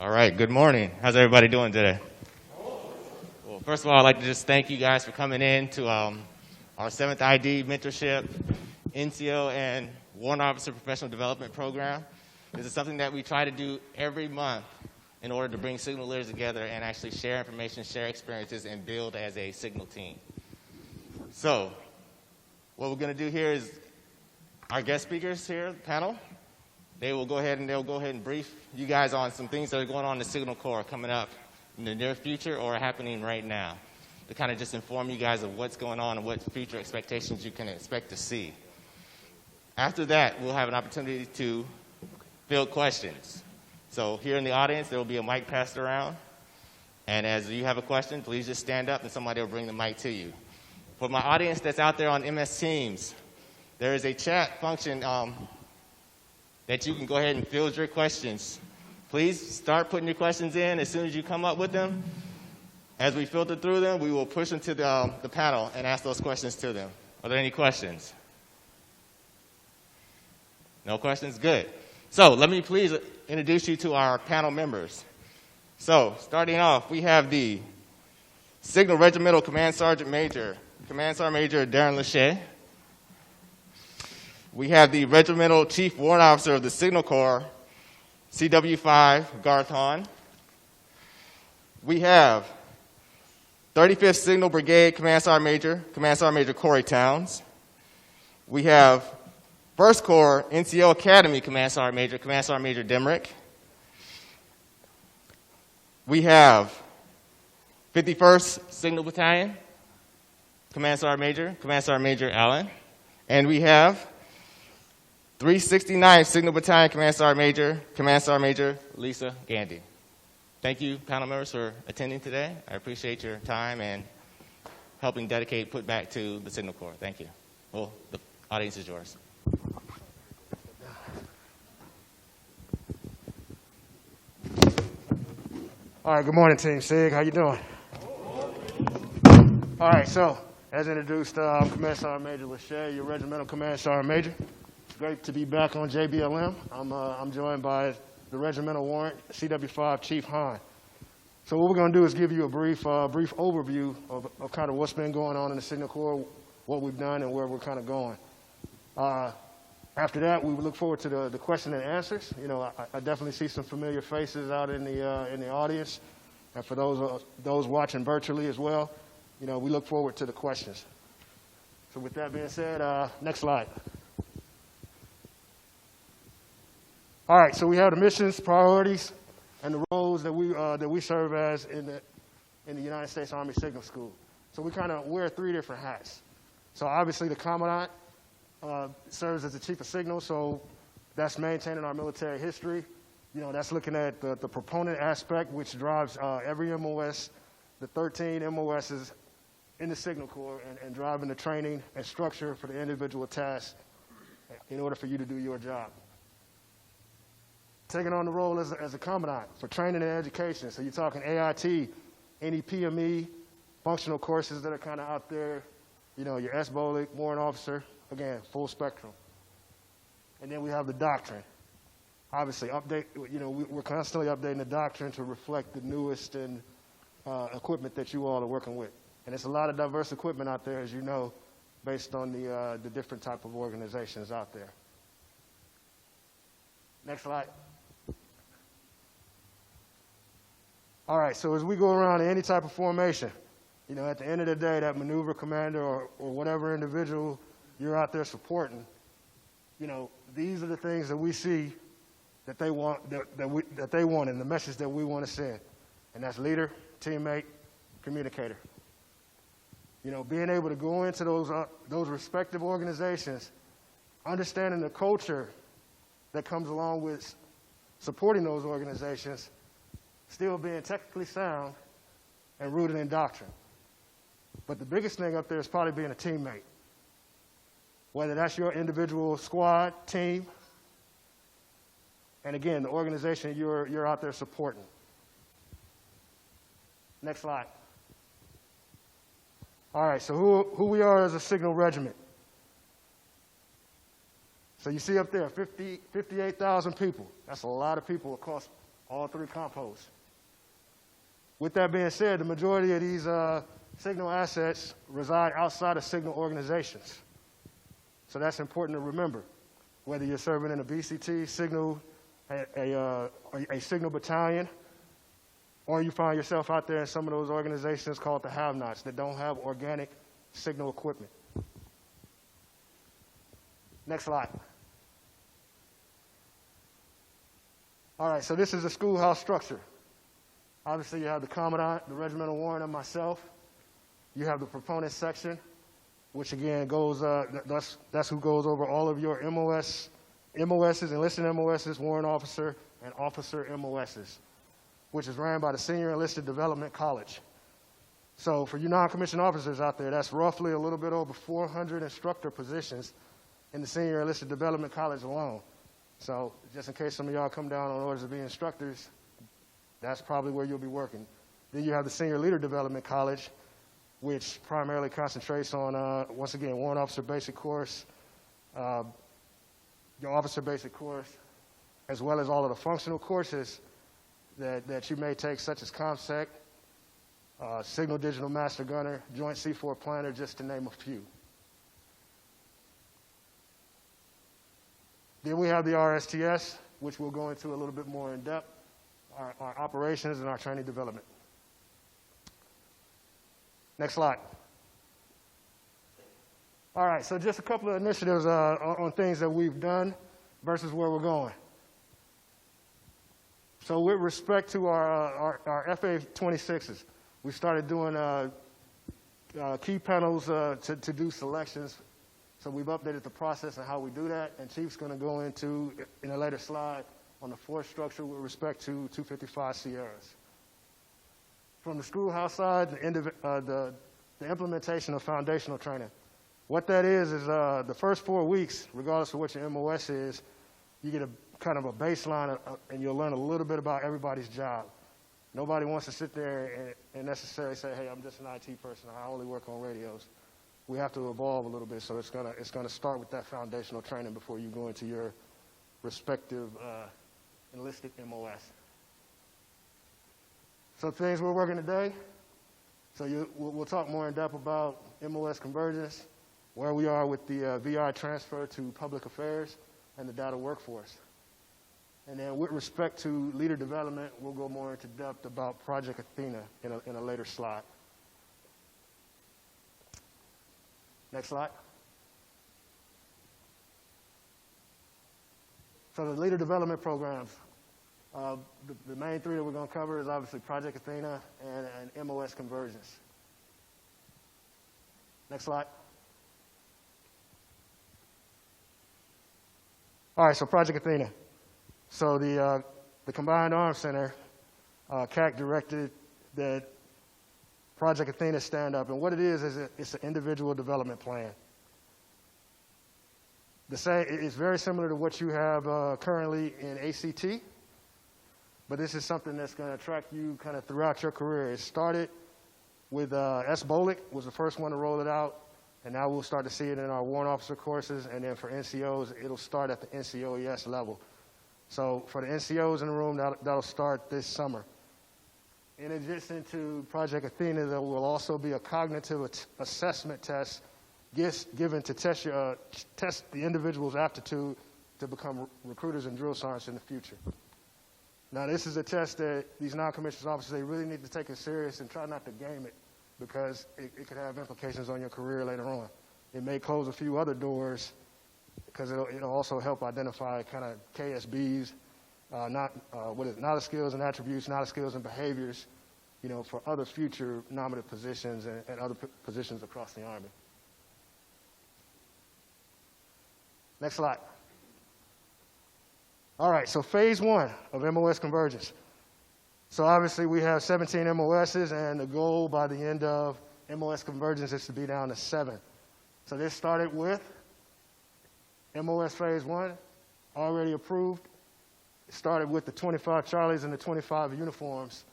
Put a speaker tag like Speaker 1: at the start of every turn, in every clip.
Speaker 1: All right, good morning. How's everybody doing today? Well, first of all, I'd like to just thank you guys for coming in to our 7th ID Mentorship, NCO, and Warrant Officer Professional Development Program. This is something that we try to do every month in order to bring signal leaders together and actually share information, share experiences, and build as a signal team. So what we're going to do here is our guest speakers here, the panel, they'll go ahead and brief you guys on some things that are going on in the Signal Corps coming up in the near future or happening right now to kind of just inform you guys of what's going on and what future expectations you can expect to see. After that, we'll have an opportunity to field questions. So here in the audience, there will be a mic passed around. And as you have a question, please just stand up and somebody will bring the mic to you. For my audience that's out there on MS Teams, there is a chat function that you can go ahead and field your questions. Please start putting your questions in as soon as you come up with them. As we filter through them, we will push them to the panel and ask those questions to them. Are there any questions? No questions? Good. So let me please introduce you to our panel members. So starting off, we have the Signal Regimental Command Sergeant Major, Command Sergeant Major Darien Lawshea. We have the Regimental Chief Warrant Officer of the Signal Corps, CW5, Garth Hahn. We have 35th Signal Brigade Command Sergeant Major Corey Towns. We have 1st Corps NCO Academy Command Sergeant Major Demrick. We have 51st Signal Battalion Command Sergeant Major Allen. And we have 369th Signal Battalion Command Sergeant Major Lisa Gandy. Thank you, panel members, for attending today. I appreciate your time and helping put back to the Signal Corps. Thank you. Well, the audience is yours.
Speaker 2: All right, good morning, Team SIG. How you doing? All right, so as introduced, I'm Command Sergeant Major Lawshea, your Regimental Command Sergeant Major. It's great to be back on JBLM. I'm joined by the Regimental Warrant, CW5 Chief Hahn. So what we're going to do is give you a brief overview of kind of what's been going on in the Signal Corps, what we've done, and where we're kind of going. After that, we look forward to the question and answers. You know, I definitely see some familiar faces out in the audience, and for those watching virtually as well, you know, we look forward to the questions. So with that being said, next slide. All right, so we have the missions, priorities, and the roles that we serve as in the United States Army Signal School. So we kind of wear 3 different hats. So obviously the Commandant serves as the Chief of Signal, so that's maintaining our military history. You know, that's looking at the proponent aspect, which drives every MOS, the 13 MOSs in the Signal Corps, and driving the training and structure for the individual tasks in order for you to do your job. Taking on the role as a Commandant for training and education. So you're talking AIT, any PME, functional courses that are kind of out there, you know, your SBOLIC, Warrant Officer, again, full spectrum. And then we have the doctrine. Obviously, we're constantly updating the doctrine to reflect the newest and equipment that you all are working with. And it's a lot of diverse equipment out there, as you know, based on the different type of organizations out there. Next slide. All right, so as we go around in any type of formation, you know, at the end of the day, that maneuver commander or whatever individual you're out there supporting, you know, these are the things that we see that they want, that they want, and the message that we want to send. And that's leader, teammate, communicator. You know, being able to go into those respective organizations, understanding the culture that comes along with supporting those organizations, still being technically sound and rooted in doctrine. But the biggest thing up there is probably being a teammate. Whether that's your individual squad, team, and again, the organization you're out there supporting. Next slide. All right, so who we are as a Signal Regiment. So you see up there, 58,000 people. That's a lot of people across all 3 composts. With that being said, the majority of these Signal assets reside outside of Signal organizations. So that's important to remember. Whether you're serving in a BCT, Signal, a Signal battalion, or you find yourself out there in some of those organizations called the have-nots that don't have organic Signal equipment. Next slide. All right, so this is the schoolhouse structure. Obviously, you have the commandant, the regimental warrant, and myself. You have the proponent section, which again goes, that's who goes over all of your MOSs, enlisted MOSs, warrant officer, and officer MOSs, which is ran by the Senior Enlisted Development College. So for you non-commissioned officers out there, that's roughly a little bit over 400 instructor positions in the Senior Enlisted Development College alone. So just in case some of y'all come down on orders to be instructors, that's probably where you'll be working. Then you have the Senior Leader Development College, which primarily concentrates on, once again, warrant officer basic course, your officer basic course, as well as all of the functional courses that you may take, such as ComSec, Signal Digital Master Gunner, Joint C4 Planner, just to name a few. Then we have the RSTS, which we'll go into a little bit more in depth, our operations and our training development. Next slide. All right, so just a couple of initiatives on things that we've done versus where we're going. So with respect to our FA-26s, we started doing key panels to do selections. So we've updated the process and how we do that, and Chief's going to go into, in a later slide, on the force structure with respect to 255 Sierras. From the schoolhouse side, the implementation of foundational training. What that is the first 4 weeks, regardless of what your MOS is, you get a kind of a baseline and you'll learn a little bit about everybody's job. Nobody wants to sit there and necessarily say, hey, I'm just an IT person, I only work on radios. We have to evolve a little bit, so it's gonna start with that foundational training before you go into your respective enlisted MOS. So things we're working today. So we'll talk more in depth about MOS convergence, where we are with the VI transfer to public affairs, and the data workforce. And then with respect to leader development, we'll go more into depth about Project Athena in a later slide. Next slide. So the leader development programs. The main 3 that we're going to cover is obviously Project Athena and MOS convergence. Next slide. All right, so Project Athena. So the Combined Arms Center, CAC directed that Project Athena stand up, and what it is it's an individual development plan. It's very similar to what you have currently in ACT, but this is something that's going to attract you kind of throughout your career. It started with S. Bolick was the first one to roll it out, and now we'll start to see it in our warrant officer courses, and then for NCOs, it'll start at the NCOES level. So for the NCOs in the room, that'll start this summer. In addition to Project Athena, there will also be a cognitive assessment test given to test the individual's aptitude to become recruiters and drill sergeants in the future. Now, this is a test that these non-commissioned officers, they really need to take it serious and try not to game it, because it could have implications on your career later on. It may close a few other doors, because it'll also help identify kind of KSBs, knowledge, skills, and attributes, knowledge, skills, and behaviors, for other future nominative positions and other positions across the Army. Next slide. All right, so phase 1 of MOS convergence. So obviously we have 17 MOSs, and the goal by the end of MOS convergence is to be down to 7. So this started with MOS phase 1, already approved. It started with the 25 Charlies and the 25 uniforms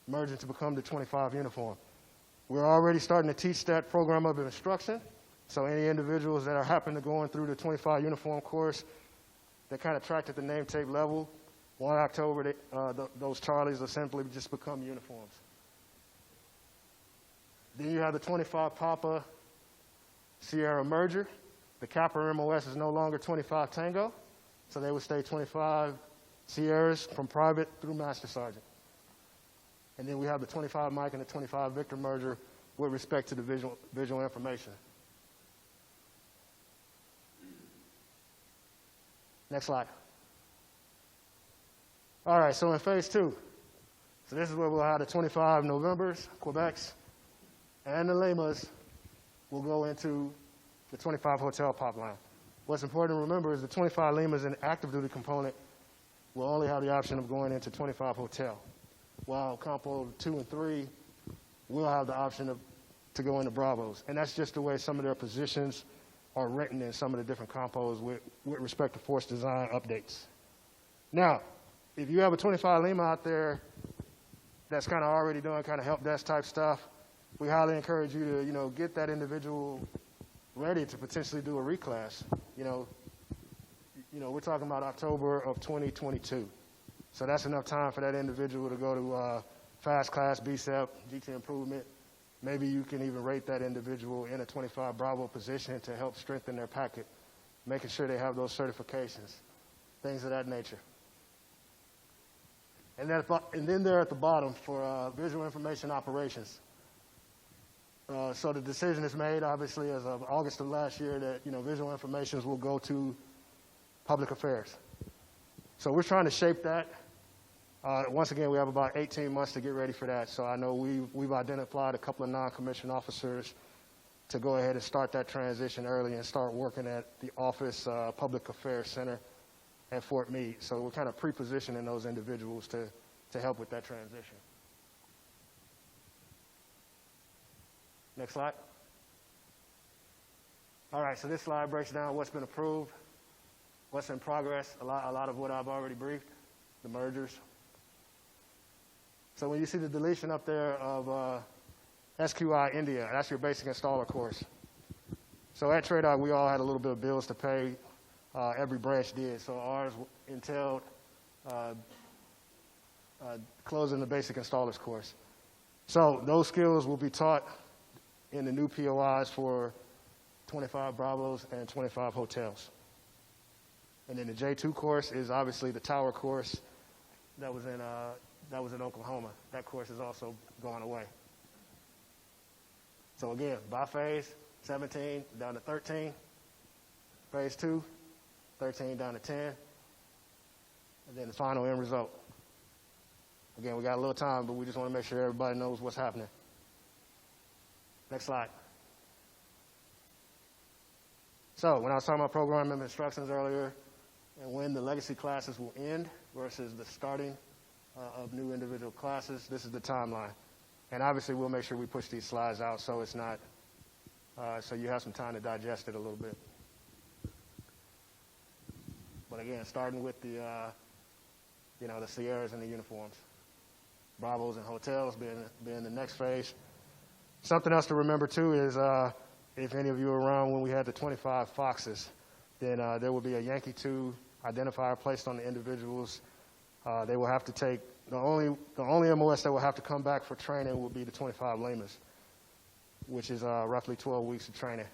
Speaker 2: merging to become the 25 uniform. We're already starting to teach that program of instruction. So any individuals that are happening to going through the 25 uniform course that kind of tracked at the name tape level, 1 October, those Charlies will simply just become uniforms. Then you have the 25 Papa Sierra merger. The Kappa MOS is no longer 25 Tango, so they would stay 25 Sierras from private through Master Sergeant. And then we have the 25 Mike and the 25 Victor merger with respect to the visual information. Next slide. All right, so in phase 2, so this is where we'll have the 25 Novembers, Quebecs, and the Limas will go into the 25 hotel pipeline. What's important to remember is the 25 Limas in the active duty component will only have the option of going into 25 hotel, while Compo 2 and 3 will have the option to go into Bravos. And that's just the way some of their positions are written in some of the different compos with respect to force design updates. Now, if you have a 25 Lima out there that's kind of already doing kind of help desk type stuff, we highly encourage you to, get that individual ready to potentially do a reclass. We're talking about October of 2022. So that's enough time for that individual to go to fast class, BSEP, GT improvement. Maybe you can even rate that individual in a 25 Bravo position to help strengthen their packet, making sure they have those certifications, things of that nature. And then there at the bottom for visual information operations. So the decision is made, obviously, as of August of last year that, visual informations will go to public affairs. So we're trying to shape that. Once again, we have about 18 months to get ready for that. So I know we've identified a couple of non-commissioned officers to go ahead and start that transition early and start working at the Office Public Affairs Center at Fort Meade. So we're kind of pre-positioning those individuals to help with that transition. Next slide. All right, so this slide breaks down what's been approved, what's in progress, a lot of what I've already briefed, the mergers. So when you see the deletion up there of SQI India, that's your basic installer course. So at TRADOC, we all had a little bit of bills to pay. Every branch did. So ours entailed closing the basic installers course. So those skills will be taught in the new POIs for 25 Bravos and 25 hotels. And then the J2 course is obviously the tower course that was in Oklahoma. That course is also going away. So again, by phase, 17 down to 13. Phase 2, 13 down to 10. And then the final end result. Again, we got a little time, but we just want to make sure everybody knows what's happening. Next slide. So when I was talking about program and instructions earlier, and when the legacy classes will end versus the starting of new individual classes, this is the timeline. And obviously we'll make sure we push these slides out so it's not, so you have some time to digest it a little bit. But again, starting with the Sierras and the uniforms. Bravos and hotels being the next phase. Something else to remember too is if any of you were around when we had the 25 Foxes, then there will be a Yankee 2 identifier placed on the individuals. They will have to take, the only MOS that will have to come back for training will be the 25 Limas, which is roughly 12 weeks of training.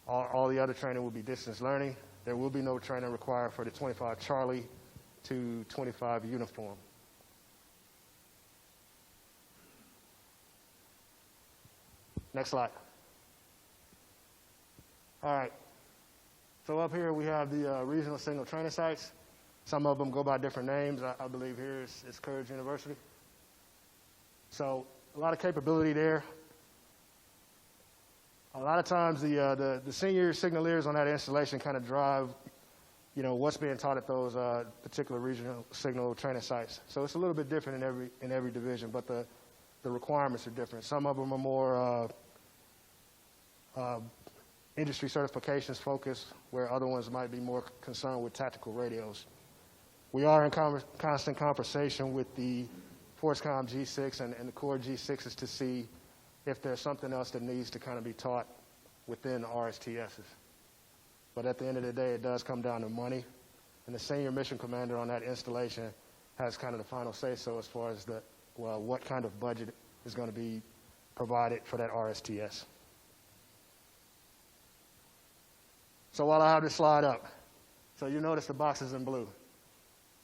Speaker 2: All the other training will be distance learning. There will be no training required for the 25 Charlie to 25 uniform. Next slide. All right. So up here we have the regional signal training sites. Some of them go by different names. I believe here is Courage University. So a lot of capability there. A lot of times the senior signaleers on that installation kind of drive, what's being taught at those particular regional signal training sites. So it's a little bit different in every division, but the requirements are different. Some of them are more industry certifications focused, where other ones might be more concerned with tactical radios. We are in constant conversation with the ForceCom G6 and the Core G6s to see if there's something else that needs to kind of be taught within RSTSs. But at the end of the day, it does come down to money. And the senior mission commander on that installation has kind of the final say-so as far as what kind of budget is going to be provided for that RSTS. So while I have this slide up, so you notice the boxes in blue.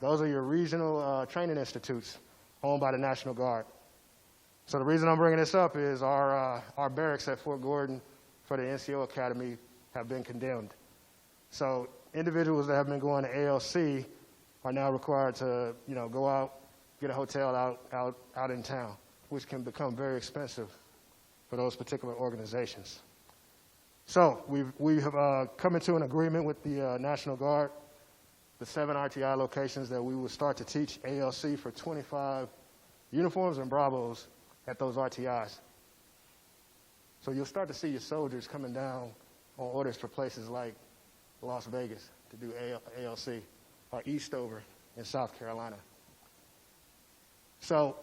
Speaker 2: Those are your regional training institutes owned by the National Guard. So the reason I'm bringing this up is our barracks at Fort Gordon for the NCO Academy have been condemned. So individuals that have been going to ALC are now required to, go out, get a hotel out in town, which can become very expensive for those particular organizations. So we have come into an agreement with the National Guard, the 7 RTI locations, that we will start to teach ALC for 25 uniforms and Bravos at those RTIs. So you'll start to see your soldiers coming down on orders for places like Las Vegas to do ALC, or Eastover in South Carolina. So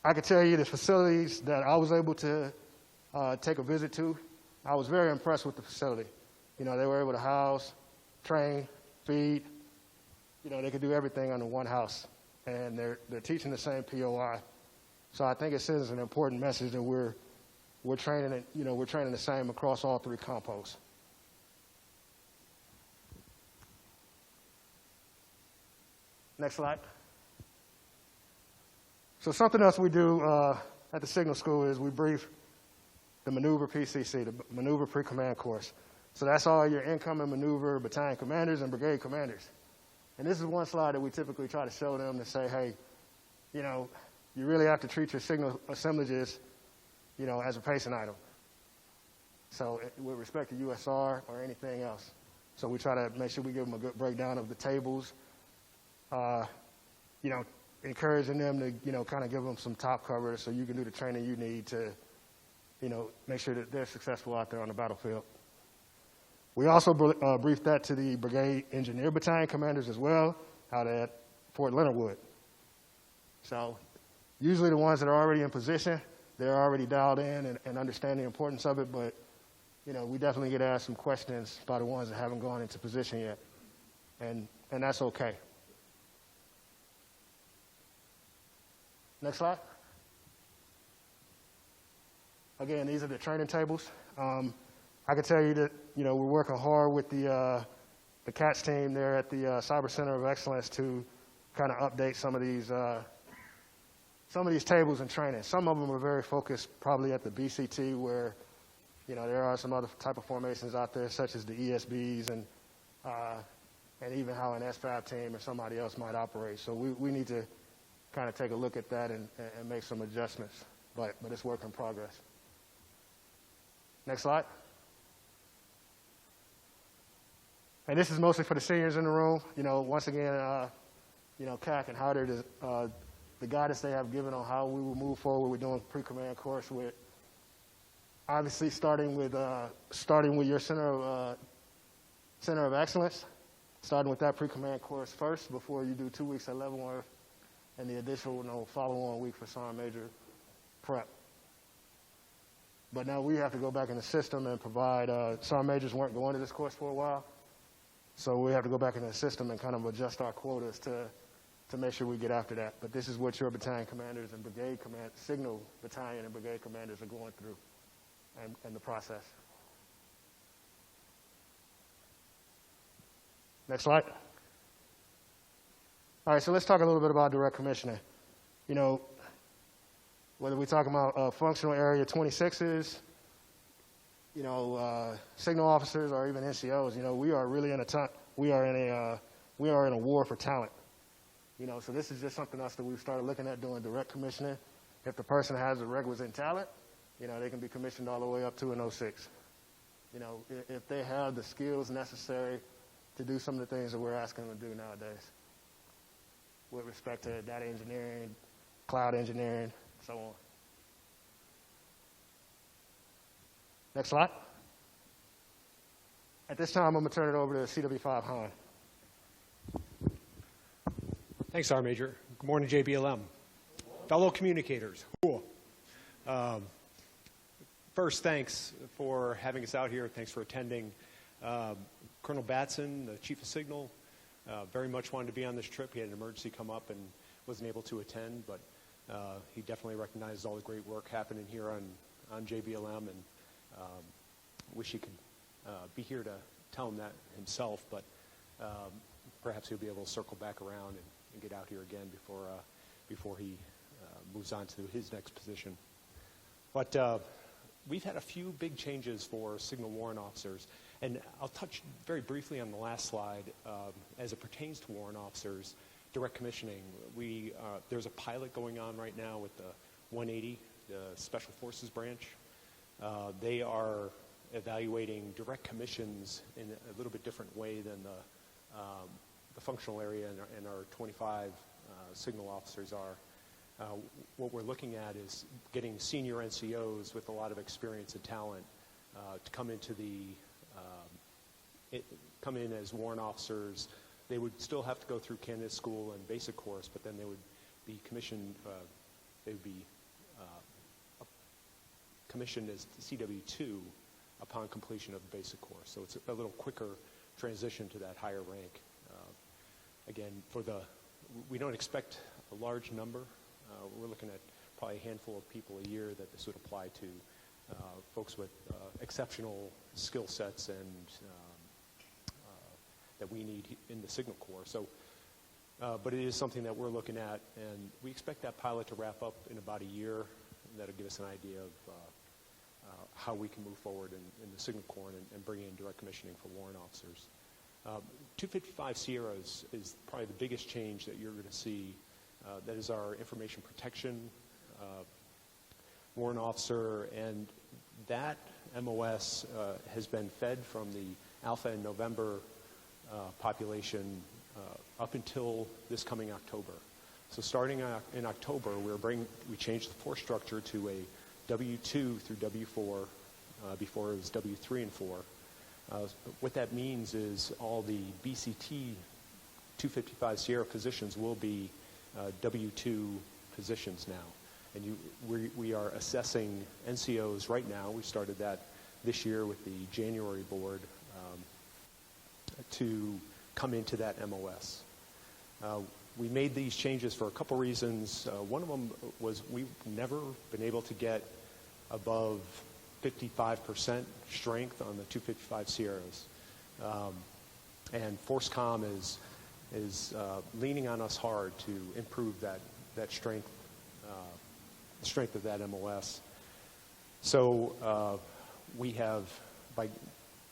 Speaker 2: I can tell you the facilities that I was able to take a visit to, I was very impressed with the facility. They were able to house, train, feed. They could do everything under one house, and they're teaching the same POI. So I think it sends an important message that we're training we're training the same across all 3 compos. Next slide. So something else we do at the Signal School is we brief the Maneuver PCC, the Maneuver Pre-Command Course. So that's all your incoming maneuver battalion commanders and brigade commanders. And this is one slide that we typically try to show them to say, hey, you really have to treat your signal assemblages, as a pacing item. So with respect to USR or anything else. So we try to make sure we give them a good breakdown of the tables, encouraging them to, kind of give them some top cover so you can do the training you need to, make sure that they're successful out there on the battlefield. We also briefed that to the Brigade Engineer Battalion commanders as well out at Fort Leonard Wood. So usually the ones that are already in position, they're already dialed in and understand the importance of it, but, we definitely get asked some questions by the ones that haven't gone into position yet, and that's okay. Next slide. Again, these are the training tables. I can tell you that, we're working hard with the CATS team there at the Cyber Center of Excellence to kind of update some of these tables and training. Some of them are very focused probably at the BCT where, there are some other type of formations out there such as the ESBs and even how an S5 team or somebody else might operate. So we need to kind of take a look at that and make some adjustments, but it's work in progress. Next slide. And this is mostly for the seniors in the room. Once again, CAC and Harder, the guidance they have given on how we will move forward. We're doing pre-command course with, obviously starting with your center of excellence, starting with that pre-command course first before you do 2 weeks at Leavenworth and the additional follow-on week for Sergeant Major prep. But now we have to go back in the system and provide, Sergeant Majors weren't going to this course for a while, so we have to go back in the system and kind of adjust our quotas to make sure we get after that. But this is what your battalion commanders and brigade command, signal battalion and brigade commanders are going through and the process. Next slide. All right, so let's talk a little bit about direct commissioning. Whether we're talking about functional area 26s, signal officers, or even NCOs, we are really we are in a war for talent. So this is just something else that we've started looking at doing direct commissioning. If the person has the requisite talent, they can be commissioned all the way up to an 06. If they have the skills necessary to do some of the things that we're asking them to do nowadays with respect to data engineering, cloud engineering, so on. Next slide. At this time, I'm going to turn it over to CW5 Hahn.
Speaker 3: Thanks, Sergeant Major. Good morning, JBLM. Fellow communicators. Cool. First, thanks for having us out here. Thanks for attending. Colonel Batson, the Chief of Signal, very much wanted to be on this trip. He had an emergency come up, and wasn't able to attend, but he definitely recognizes all the great work happening here on JBLM, and wish he could be here to tell him that himself, but perhaps he'll be able to circle back around and get out here again before he moves on to his next position. But we've had a few big changes for Signal warrant officers, and I'll touch very briefly on the last slide. As it pertains to warrant officers, direct commissioning, there's a pilot going on right now with the 180, the Special Forces branch. They are evaluating direct commissions in a little bit different way than the functional area and our 25 Signal officers are. What we're looking at is getting senior NCOs with a lot of experience and talent to come in as warrant officers. They would still have to go through candidate school and basic course, but then they would be commissioned. They would be commissioned as CW2 upon completion of the basic course. So it's a little quicker transition to that higher rank. Again, we don't expect a large number. We're looking at probably a handful of people a year that this would apply to, folks with exceptional skill sets and that we need in the Signal Corps. So, but it is something that we're looking at, and we expect that pilot to wrap up in about a year, and that'll give us an idea of how we can move forward in the Signal Corps and bring in direct commissioning for warrant officers. 255 Sierras is probably the biggest change that you're going to see. That is our information protection warrant officer, and that MOS has been fed from the Alpha and November population up until this coming October. So starting in October, we changed the force structure to a W2 through W4. Before it was W3 and 4. What that means is all the BCT 255 Sierra positions will be W2 positions now. And we are assessing NCOs right now. We started that this year with the January board to come into that MOS. We made these changes for a couple reasons. One of them was we've never been able to get above 55% strength on the 255 Sierras. And ForceCom is leaning on us hard to improve that strength, the strength of that MOS. So we have, by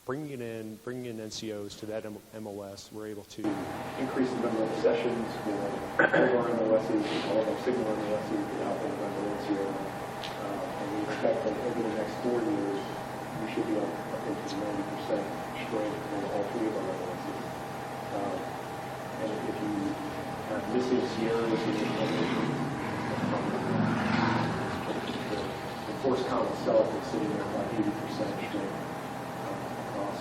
Speaker 3: bringing in NCOs to that MOS, we're able to increase the number of sessions for all of our MOSs, all of our Signal MOSs, the Alpha and November NCO. And we expect that over the next 4 years, we should be up into 90% strength for all 3 of our MOSs. And if you have missing Sierras in your formation, the ForceCom itself is sitting at about 80% strength across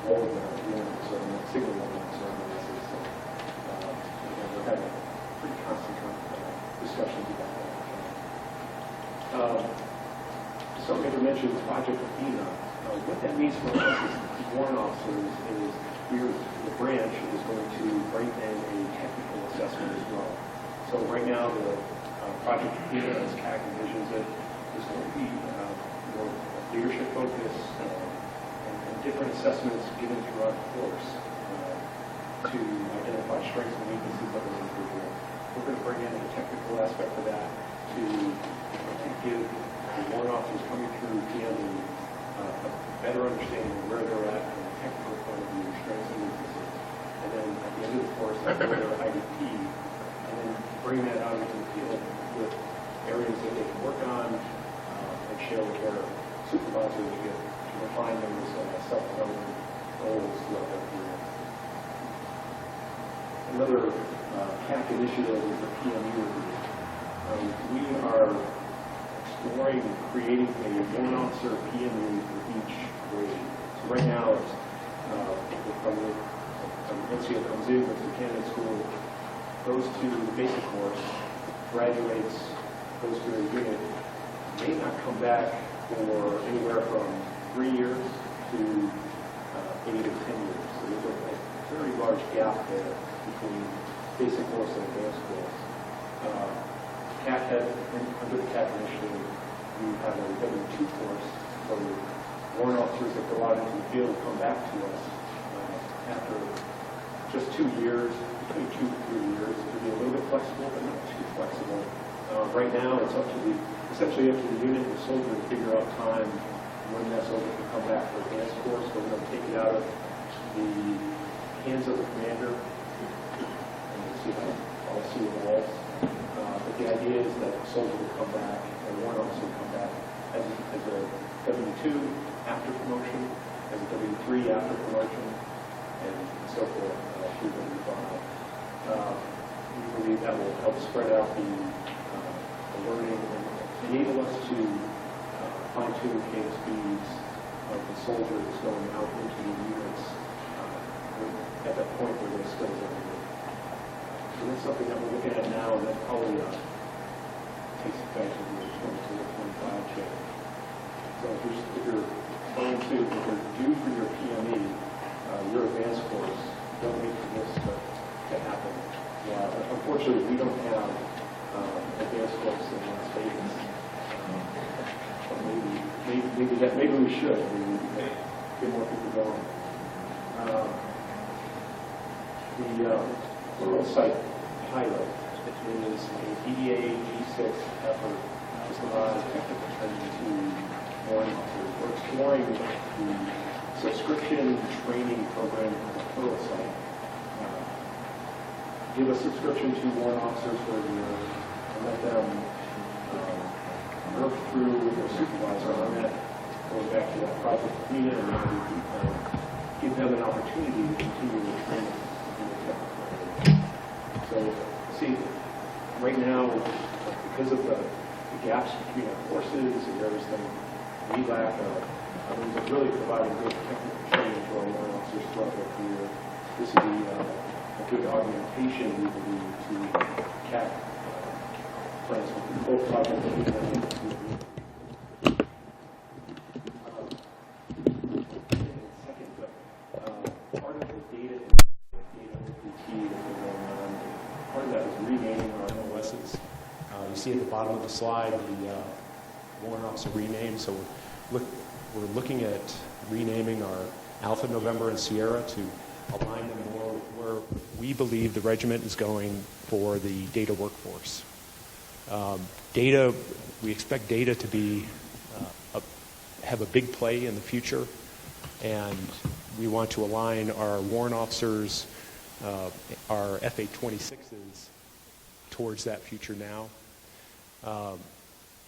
Speaker 3: all of the units, so the Signal units are MOSs. So we're having pretty constant discussions about that. Somebody mentioned Project Athena. What that means for us as warrant officers is the branch is going to bring in a technical assessment as well. So right now, the Project Athena, as CAC envisions it, is going to be more leadership focused and different assessments given throughout the course to identify strengths and weaknesses of an individual. We're going to bring in a technical aspect of that to give the warrant officers coming through PME a better understanding of where they're at from a technical point of view, strengths and weaknesses. And then at the end of the course, after their IDP, and then bring that out into the field with areas that they can work on and share with their supervisors to refine those self-development goals throughout their career. Another CAC initiative is the PME review. We are exploring creating a warrant officer PME for each grade. So right now, it's from the NCO comes in with the candidate school, goes to the basic course, graduates, goes to a unit, may not come back for anywhere from 3 years to 8 or 10 years. So there's a very large gap there between basic course and advanced course. Under the CAT initiative, we have a W-2 course for warrant officers that go out into the field and come back to us after just 2 years, between 2 to 3 years. It can be a little bit flexible, but not too flexible. Right now, it's essentially up to the unit and the soldier to figure out time when that soldier can come back for advanced course. We're going to take it out of the hands of the commander and see how all see the walls. But the idea is that the soldier will come back, or warrant officer will come back as a W-2 after promotion, as a W-3 after promotion, and so forth through W-5. We believe that will help spread out the learning and enable us to fine-tune cadence speeds of the soldier that's going out into the units at that point where those skills are needed. So that's something that we're looking at now, and that probably takes effect in the 22 or 25 change. So if you're going to, if you're due for your PME, your advanced course, don't wait for this to happen. Unfortunately, we don't have advanced course in Las Vegas. But maybe we should. Get more people going. The rural site pilot is a DDA G6 effort to provide technical training to warrant officers. We're exploring the subscription training program at the rural site. Give a subscription to warrant officers for a year and let them work through with their supervisor on that, going back to that project Athena, and give them an opportunity to continue the training in the technical area. So, see, right now, because of the gaps between our courses and everything, we lack of really providing good technical training to our warrant officers throughout their career. This would be a good augmentation, we believe, to CAT plans with both projects. Part of the data OPT that's been going on, part of that is renaming our OSs. You see at the bottom of the slide the warrant officer rename. So we're looking at renaming our Alpha, November, and Sierra to align them more with where we believe the regiment is going for the data workforce. We expect data to be have a big play in the future, and we want to align our warrant officers, our FA-26s, towards that future now.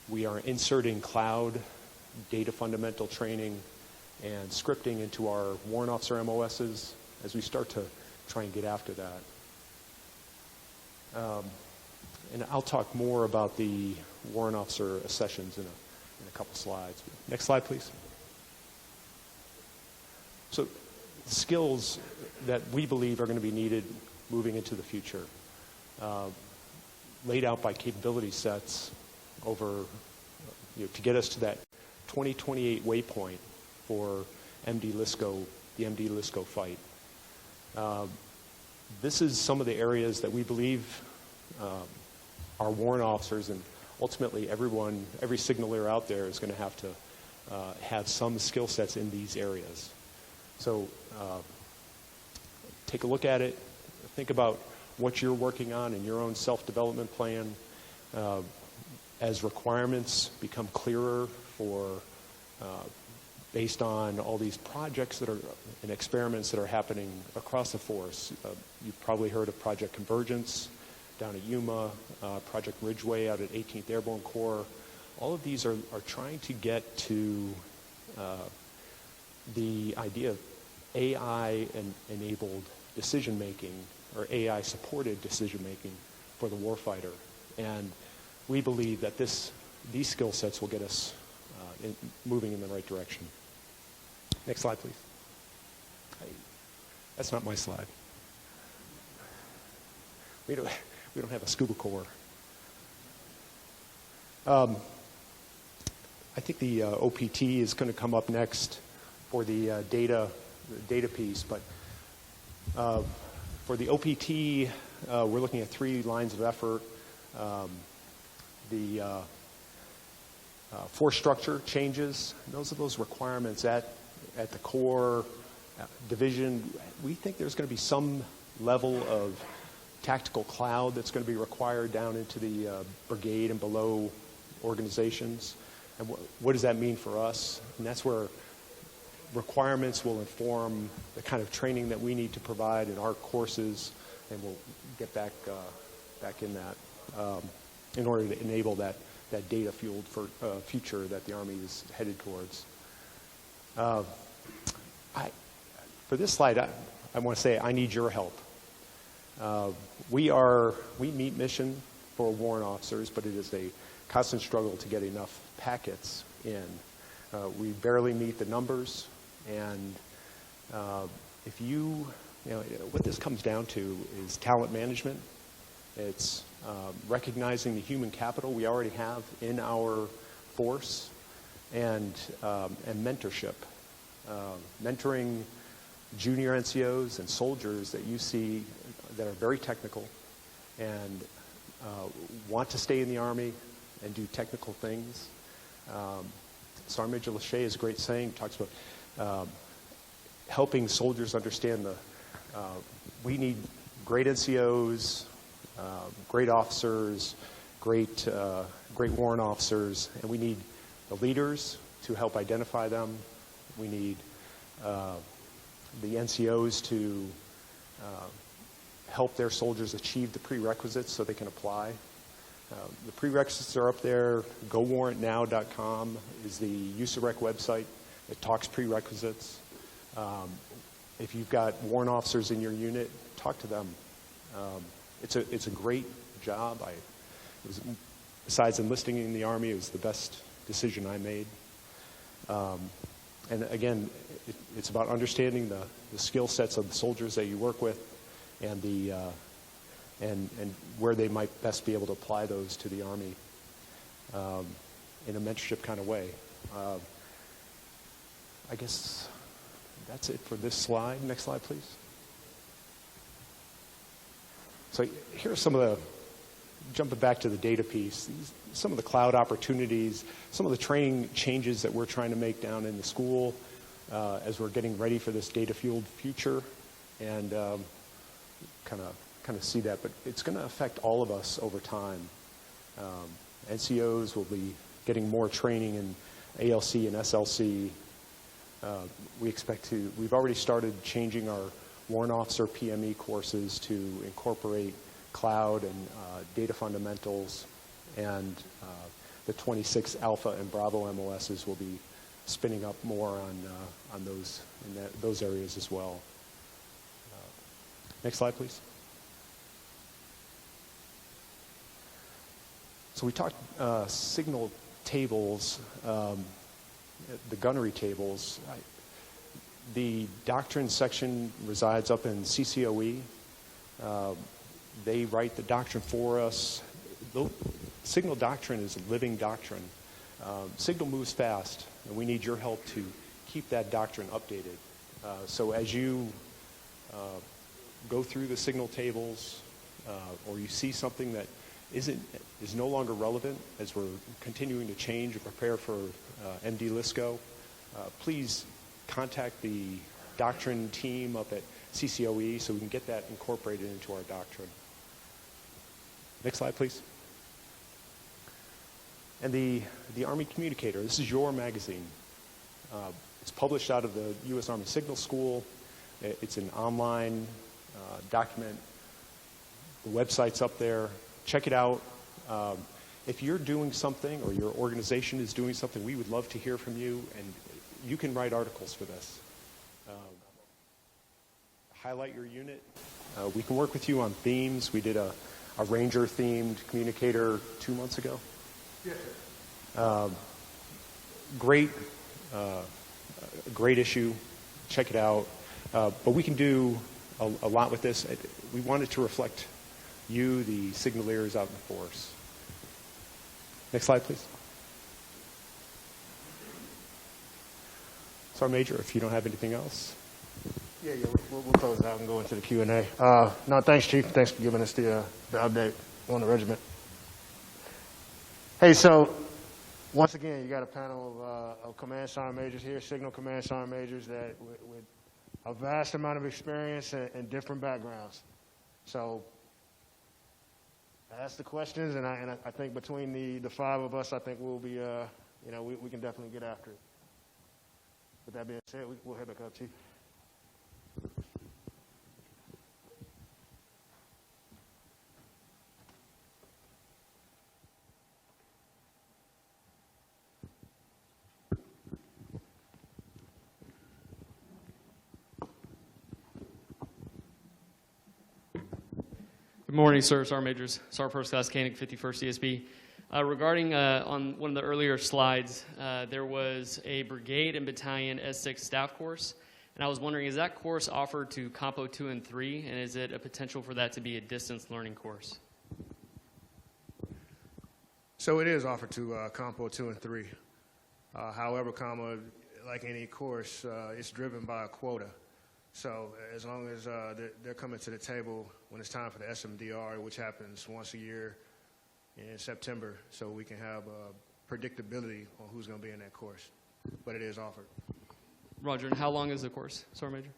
Speaker 3: We are inserting cloud data fundamental training and scripting into our warrant officer MOSs as we start to try and get after that. And I'll talk more about the warrant officer sessions in a couple slides. Next slide, please. So skills that we believe are going to be needed moving into the future, laid out by capability sets over, to get us to that 2028 waypoint for the MD Lisco fight. This is some of the areas that we believe our warrant officers and ultimately every signaler out there is going to have to have some skill sets in these areas. So take a look at it. Think about what you're working on in your own self-development plan. As requirements become clearer based on all these projects and experiments that are happening across the force. You've probably heard of Project Convergence down at Yuma, Project Ridgeway out at 18th Airborne Corps. All of these are trying to get to the idea of AI-enabled decision-making or AI-supported decision-making for the warfighter. And we believe that these skill sets will get us moving in the right direction. Next slide, please. That's not my slide. We don't have a scuba corps. I think the OPT is going to come up next for the data piece, but for the OPT, we're looking at 3 lines of effort. The force structure changes. Those are those requirements at the core division. We think there's going to be some level of tactical cloud that's going to be required down into the brigade and below organizations. And what does that mean for us? And that's where requirements will inform the kind of training that we need to provide in our courses, and we'll get back in that in order to enable that data-fueled future that the Army is headed towards. For this slide, I want to say I need your help. We meet mission for warrant officers, but it is a constant struggle to get enough packets in. We barely meet the numbers, and if you know, what this comes down to is talent management. It's recognizing the human capital we already have in our force, and mentorship. Mentoring junior NCOs and soldiers that you see that are very technical and want to stay in the Army and do technical things. Sergeant Major Lawshea has a great saying, talks about helping soldiers understand we need great NCOs, great officers, great warrant officers, and we need the leaders to help identify them. We need the NCOs to help their soldiers achieve the prerequisites so they can apply. The prerequisites are up there. GoWarrantNow.com is the USAREC website. It talks prerequisites. If you've got warrant officers in your unit, talk to them. It's a great job. Besides enlisting in the Army, it was the best decision I made. And again, it's about understanding the skill sets of the soldiers that you work with, and and where they might best be able to apply those to the Army in a mentorship kind of way. I guess that's it for this slide. Next slide, please. So here are some of the, jumping back to the data piece, some of the cloud opportunities, some of the training changes that we're trying to make down in the school as we're getting ready for this data-fueled future, and kind of see that. But it's going to affect all of us over time. NCOs will be getting more training in ALC and SLC. We've already started changing our warrant officer PME courses to incorporate cloud and data fundamentals, and the 26 Alpha and Bravo MOSs will be spinning up more on those in those areas as well. Next slide, please. So we talked signal tables, the gunnery tables. The doctrine section resides up in CCOE. They write the doctrine for us. Signal doctrine is a living doctrine. Signal moves fast, and we need your help to keep that doctrine updated. So as you go through the signal tables, or you see something that is no longer relevant as we're continuing to change and prepare for MD LISCO, please contact the doctrine team up at CCOE so we can get that incorporated into our doctrine. Next slide, please. And the Army Communicator, this is your magazine. It's published out of the U.S. Army Signal School. It's an online document. The website's up there. Check it out. If you're doing something or your organization is doing something, we would love to hear from you, and you can write articles for this. Highlight your unit. We can work with you on themes. We did a Ranger-themed communicator 2 months ago. Yes. Great issue. Check it out. But we can do a lot with this. We want it to reflect you, the signaleers out in the force. Next slide, please. Sergeant Major, if you don't have anything else.
Speaker 2: Yeah, we'll close it out and go into the Q&A. No, thanks, Chief. Thanks for giving us the update on the regiment. Hey, so once again, you got a panel of command sergeant majors here, signal command sergeant majors that with a vast amount of experience and different backgrounds. So ask the questions, and I think between the five of us, I think we'll be, we can definitely get after it. With that being said, we'll head back up, Chief.
Speaker 4: Good morning, sir. Sergeant Majors. Sergeant First Class Koenig, 51st CSB. Regarding on one of the earlier slides, there was a brigade and battalion S6 staff course, and I was wondering, is that course offered to Compo 2 and 3, and is it a potential for that to be a distance learning course?
Speaker 2: So it is offered to Compo 2 and 3. However, like any course, it's driven by a quota. So as long as they're coming to the table when it's time for the SMDR, which happens once a year in September, so we can have predictability on who's going to be in that course. But it is offered.
Speaker 4: Roger. And how long is the course, Sergeant Major?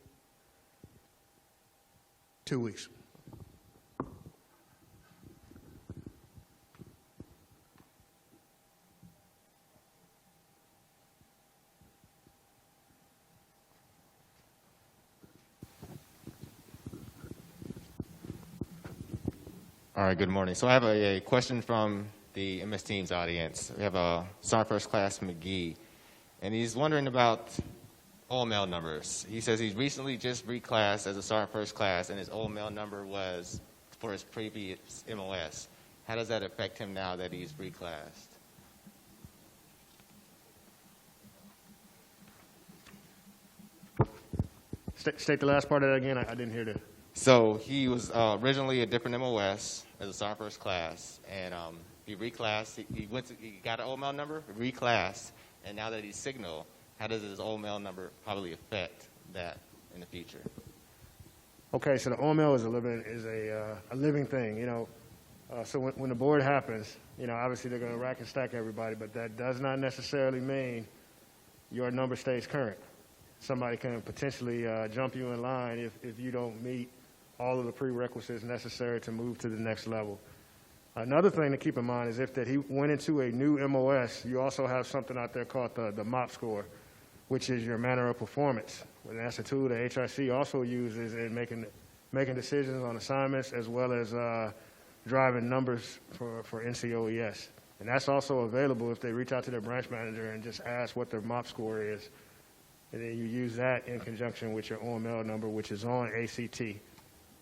Speaker 2: 2 weeks.
Speaker 1: All right, good morning. So I have a question from the MS Teams audience. We have Sergeant First Class McGee, and he's wondering about OML numbers. He says he's recently just reclassed as a Sergeant First Class, and his OML number was for his previous MOS. How does that affect him now that he's reclassed?
Speaker 2: State the last part of that again. I didn't hear that.
Speaker 1: So he was originally a different MOS as a Sergeant First Class, and he reclassed. He got an OML number, reclassed, and now that he's Signal, how does his OML number probably affect that in the future?
Speaker 2: Okay, so the OML is a living thing, So when the board happens, obviously they're going to rack and stack everybody, but that does not necessarily mean your number stays current. Somebody can potentially jump you in line if you don't meet all of the prerequisites necessary to move to the next level. Another thing to keep in mind is if that he went into a new MOS, you also have something out there called the MOP score, which is your manner of performance. And that's a tool that HRC also uses in making decisions on assignments as well as driving numbers for NCOES. And that's also available if they reach out to their branch manager and just ask what their MOP score is. And then you use that in conjunction with your OML number, which is on ACT.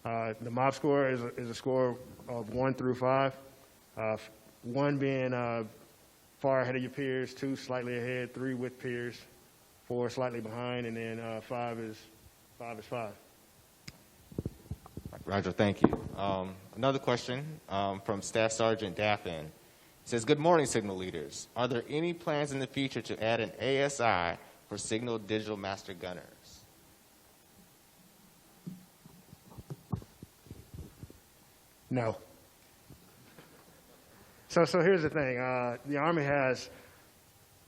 Speaker 2: The MOP score is a score of 1 through 5. 1 being far ahead of your peers, 2 slightly ahead, 3 with peers, 4 slightly behind, and then 5 is 5.
Speaker 1: Roger, thank you. Another question from Staff Sergeant Daffin. It says, good morning, Signal leaders. Are there any plans in the future to add an ASI for Signal Digital Master Gunners?
Speaker 2: No. So here's the thing. The Army has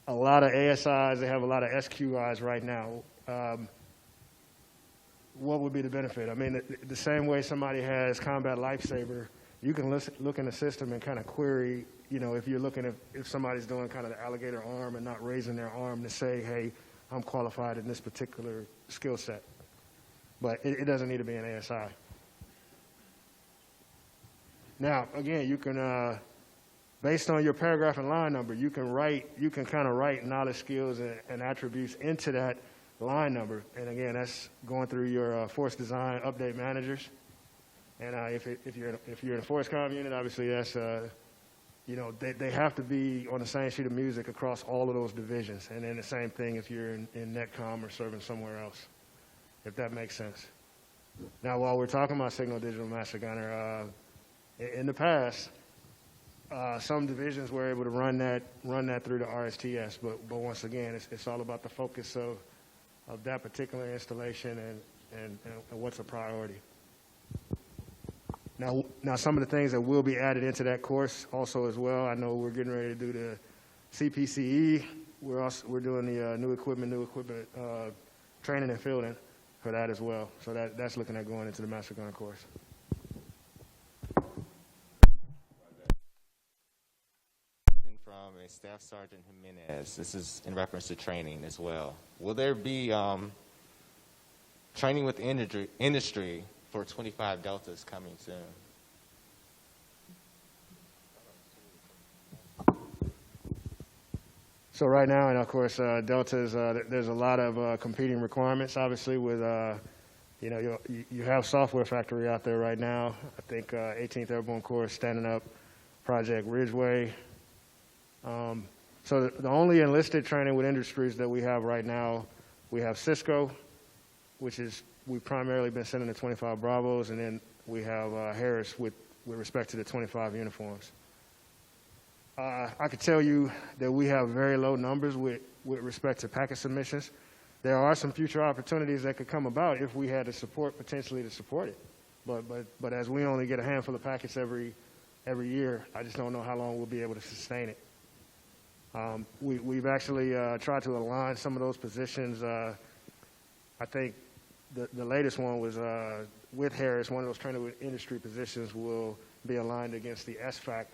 Speaker 2: a lot of ASIs. They have a lot of SQIs right now. What would be the benefit? I mean, the same way somebody has Combat Lifesaver, you can look in the system and kind of query, if you're looking if somebody's doing kind of the alligator arm and not raising their arm to say, hey, I'm qualified in this particular skill set. But it doesn't need to be an ASI. Now, again, you can, based on your paragraph and line number, you can kind of write knowledge, skills, and attributes into that line number. And again, that's going through your force design update managers. And if you're in a force comm unit, obviously that's, they have to be on the same sheet of music across all of those divisions. And then the same thing if you're in NetComm or serving somewhere else, if that makes sense. Now, while we're talking about Signal Digital Master Gunner, in the past, some divisions were able to run that through the RSTS, but once again, it's all about the focus of that particular installation and what's a priority. Now some of the things that will be added into that course also as well. I know we're getting ready to do the CPCE. We're doing the new equipment training and fielding for that as well. So that's looking at going into the Master Gunner course.
Speaker 1: From a Staff Sergeant Jimenez. This is in reference to training as well. Will there be training with industry for 25 Deltas coming soon?
Speaker 2: So right now, and of course, Deltas, there's a lot of competing requirements, obviously, with, you have Software Factory out there right now. I think 18th Airborne Corps is standing up Project Ridgeway. So the only enlisted training with industries that we have right now, we have Cisco, which is, we've primarily been sending the 25 Bravos, and then we have Harris with respect to the 25 uniforms. I could tell you that we have very low numbers with respect to packet submissions. There are some future opportunities that could come about if we had the support potentially to support it. But as we only get a handful of packets every year, I just don't know how long we'll be able to sustain it. We've actually tried to align some of those positions. I think the latest one was with Harris. One of those training with industry positions will be aligned against the SFAC.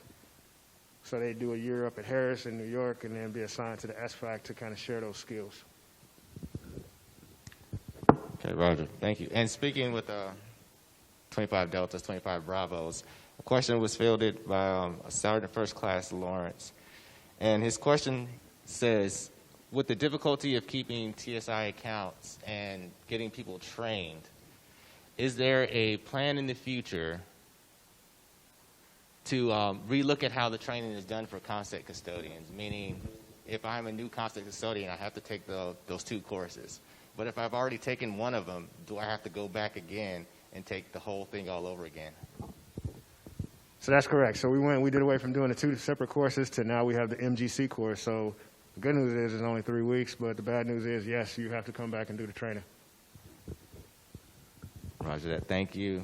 Speaker 2: So they do a year up at Harris in New York and then be assigned to the SFAC to kind of share those skills.
Speaker 1: Okay, Roger. Thank you. And speaking with 25 Deltas, 25 Bravos, a question was fielded by Sergeant First Class Lawrence. And his question says, with the difficulty of keeping TSI accounts and getting people trained, is there a plan in the future to relook at how the training is done for ComSec custodians? Meaning, if I'm a new ComSec custodian, I have to take those 2 courses. But if I've already taken one of them, do I have to go back again and take the whole thing all over again?
Speaker 2: So that's correct. So we did away from doing the 2 separate courses to now we have the MGC course. So the good news is it's only 3 weeks, but the bad news is, yes, you have to come back and do the training.
Speaker 1: Roger that. Thank you.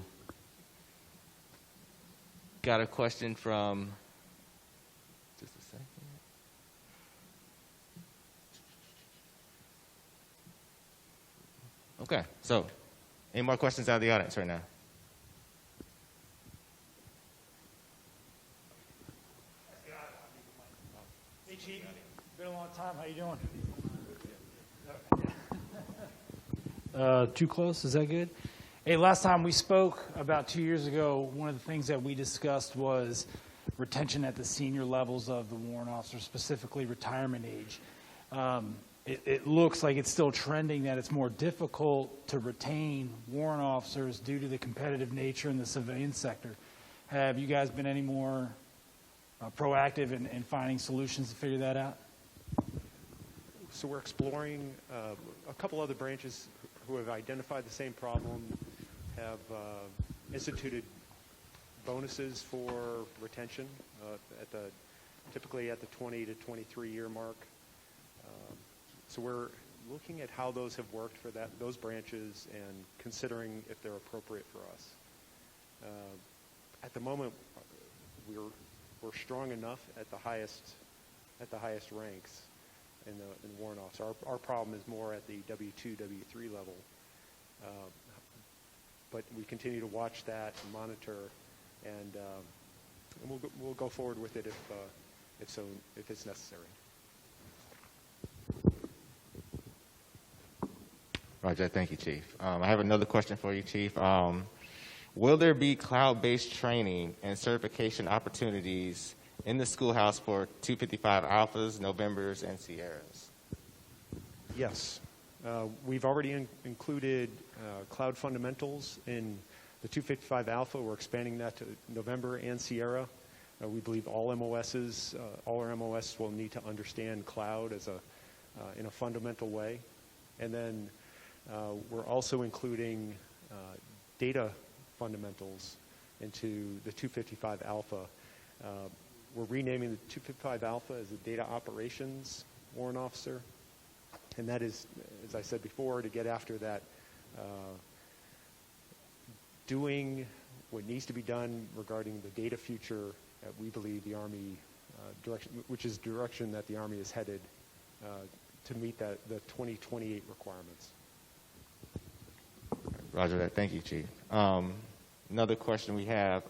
Speaker 1: Got a question from, just a second. Okay, so any more questions out of the audience right now?
Speaker 5: Hey, Chief. Been a long time. How you doing? Too close? Is that good? Hey, last time we spoke, about 2 years ago, one of the things that we discussed was retention at the senior levels of the warrant officer, specifically retirement age. It looks like it's still trending that it's more difficult to retain warrant officers due to the competitive nature in the civilian sector. Have you guys been any more proactive in finding solutions to figure that out?
Speaker 3: So we're exploring a couple other branches who have identified the same problem, have instituted bonuses for retention typically at the 20 to 23 year mark. So we're looking at how those have worked for those branches and considering if they're appropriate for us. At the moment, we're strong enough at the highest ranks in the warrant officer. Our problem is more at the W2, W3 level. But we continue to watch that and monitor, and we'll go forward with it if it's necessary.
Speaker 1: Roger, thank you, Chief. I have another question for you, Chief. Will there be cloud-based training and certification opportunities in the schoolhouse for 255 Alphas, Novembers, and Sierras?
Speaker 3: Yes. We've already included cloud fundamentals in the 255 Alpha. We're expanding that to November and Sierra. We believe all MOSs, all our MOS will need to understand cloud in a fundamental way. And then we're also including data fundamentals into the 255 Alpha. We're renaming the 255 Alpha as a data operations warrant officer. And that is, as I said before, to get after that doing what needs to be done regarding the data future that we believe the Army direction, which is direction that the Army is headed to meet the 2028 requirements.
Speaker 1: Roger that. Thank you, Chief. Another question we have.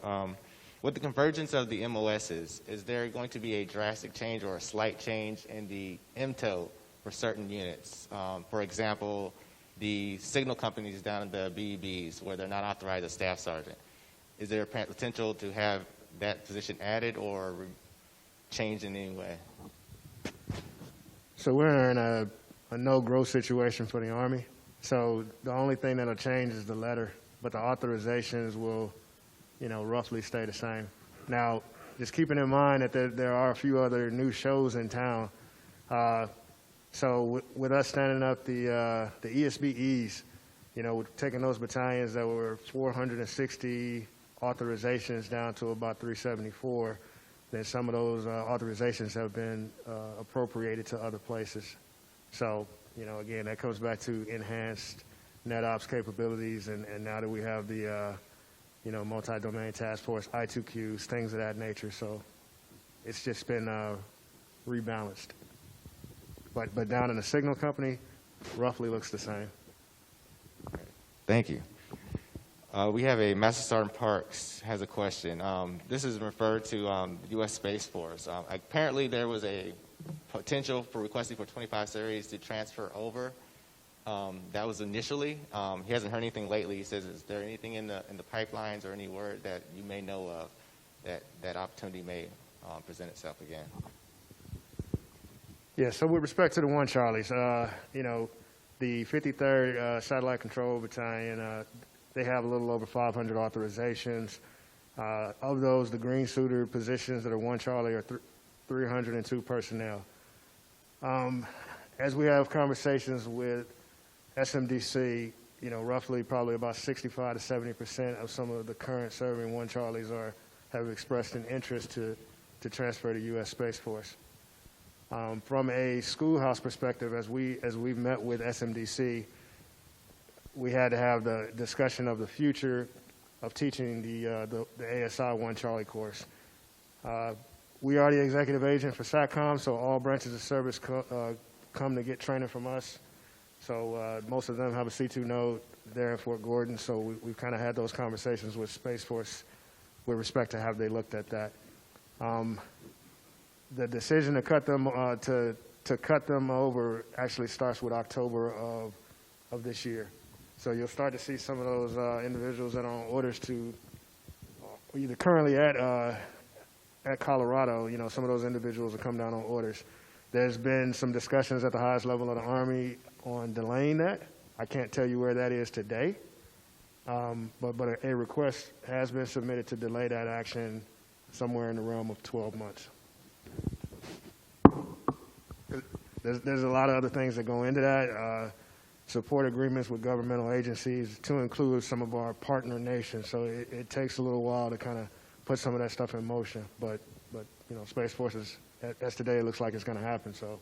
Speaker 1: With the convergence of the MOSs, is there going to be a drastic change or a slight change in the MTO for certain units? For example, the signal companies down in the BEBs where they're not authorized as staff sergeant. Is there a potential to have that position added or changed in any way?
Speaker 2: So we're in a no-growth situation for the Army. So the only thing that'll change is the letter, but the authorizations will, roughly stay the same. Now, just keeping in mind that there are a few other new shows in town. So with us standing up the ESBEs, we're taking those battalions that were 460 authorizations down to about 374. Then some of those authorizations have been appropriated to other places. So, again, that comes back to enhanced NetOps capabilities, and now that we have the, multi-domain task force, I2Qs, things of that nature. So it's just been rebalanced. But down in the signal company, roughly looks the same.
Speaker 1: Thank you. We have a Master Sergeant Parks has a question. This is referred to U.S. Space Force. Apparently there was a potential for requesting for 25 series to transfer over. That was initially. He hasn't heard anything lately. He says, is there anything in the pipelines or any word that you may know of that opportunity may present itself again?
Speaker 2: Yeah, so with respect to the 1 Charlies, the 53rd Satellite Control Battalion, they have a little over 500 authorizations. Of those, the green suitor positions that are 1 Charlie are 302 personnel. As we have conversations with SMDC, roughly probably about 65 to 70% of some of the current serving 1 Charlies have expressed an interest to transfer to U.S. Space Force. From a schoolhouse perspective, as we've met with SMDC, we had to have the discussion of the future of teaching the ASI 1 Charlie course. We are the executive agent for SATCOM, so all branches of service come to get training from us. So most of them have a C2 node there in Fort Gordon, so we've kind of had those conversations with Space Force with respect to how they looked at that. The decision to cut them to cut them over actually starts with October of this year. So you'll start to see some of those individuals that are on orders to either currently at Colorado, some of those individuals will come down on orders. There's been some discussions at the highest level of the Army on delaying that. I can't tell you where that is today, but a request has been submitted to delay that action somewhere in the realm of 12 months. There's a lot of other things that go into that. Support agreements with governmental agencies to include some of our partner nations. So it takes a little while to kind of put some of that stuff in motion. But Space Forces, as today, it looks like it's going to happen. So.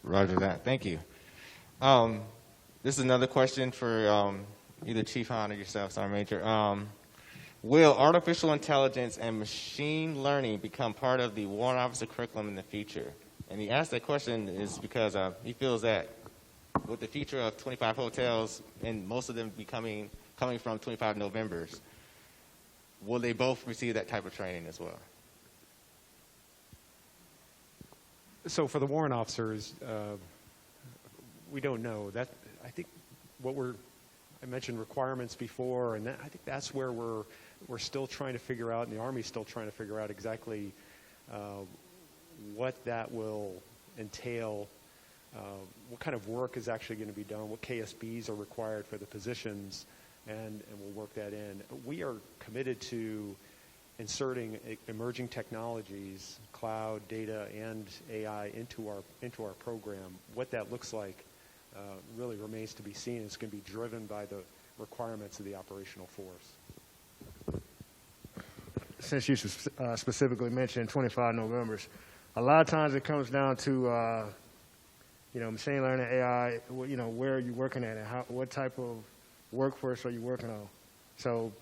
Speaker 1: Roger that. Thank you. This is another question for either Chief Hahn or yourself, Sergeant Major. Will artificial intelligence and machine learning become part of the warrant officer curriculum in the future? And he asked that question is because he feels that with the future of 25 hotels and most of them coming from 25 Novembers, will they both receive that type of training as well?
Speaker 3: So for the warrant officers, we don't know. That I think I mentioned requirements before, and I think that's where we're still trying to figure out, and the Army's still trying to figure out exactly what that will entail, what kind of work is actually going to be done, what KSBs are required for the positions, and we'll work that in. We are committed to inserting emerging technologies, cloud, data, and AI into our program. What that looks like really remains to be seen. It's going to be driven by the requirements of the operational force.
Speaker 2: Since you specifically mentioned 25 Novembers, a lot of times it comes down to machine learning, AI. Where are you working at, and what type of workforce are you working on? So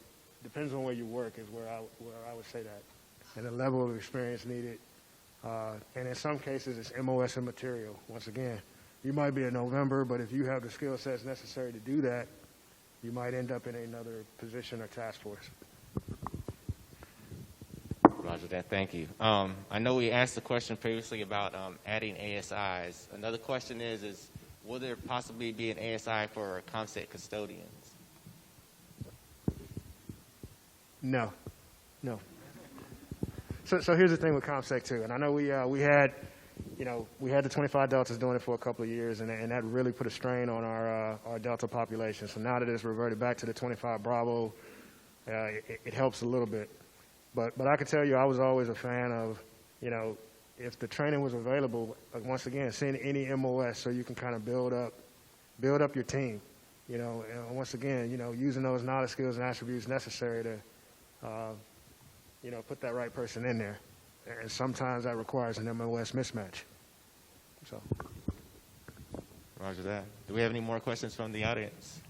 Speaker 2: depends on where you work is where I would say that. And the level of experience needed. And in some cases, it's MOS and material. Once again, you might be in November, but if you have the skill sets necessary to do that, you might end up in another position or task force.
Speaker 1: Roger that. Thank you. I know we asked the question previously about adding ASIs. Another question is will there possibly be an ASI for ComSec custodians?
Speaker 2: No. So here's the thing with ComSec too, and I know we had the 25 Deltas doing it for a couple of years, and that really put a strain on our Delta population. So now that it's reverted back to the 25 Bravo, it helps a little bit. But I can tell you, I was always a fan of, if the training was available, once again, send any MOS so you can kind of build up your team. And once again, using those knowledge, skills, and attributes necessary to put that right person in there. And sometimes that requires an MOS mismatch. So.
Speaker 1: Roger that. Do we have any more questions from the audience?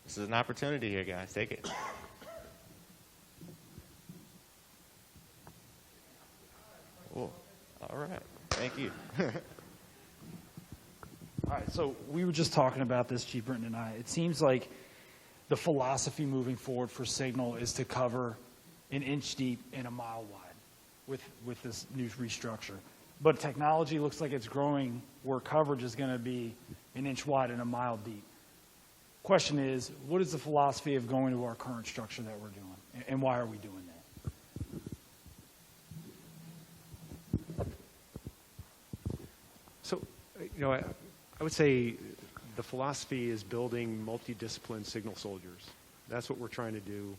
Speaker 1: This is an opportunity here, guys. Take it. Cool. All right. Thank you.
Speaker 5: All right, so we were just talking about this, Chief Britton and I. It seems like the philosophy moving forward for Signal is to cover an inch deep and a mile wide with this new restructure. But technology looks like it's growing where coverage is going to be an inch wide and a mile deep. Question is, what is the philosophy of going to our current structure that we're doing, and why are we doing that?
Speaker 3: So, I would say the philosophy is building multidisciplined signal soldiers. That's what we're trying to do.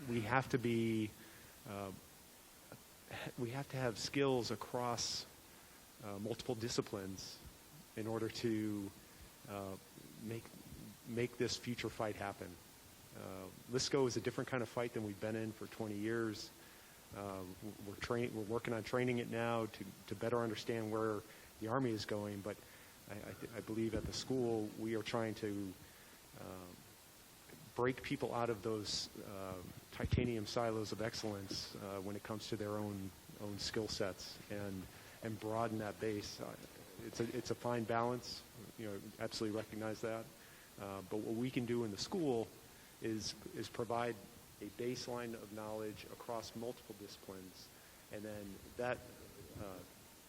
Speaker 3: We have to be, we have to have skills across multiple disciplines in order to make this future fight happen. LSCO is a different kind of fight than we've been in for 20 years. We're working on training it now to better understand where the Army is going, but I believe at the school we are trying to break people out of those titanium silos of excellence when it comes to their own skill sets and broaden that base. It's a fine balance, absolutely recognize that. But what we can do in the school is provide a baseline of knowledge across multiple disciplines, and then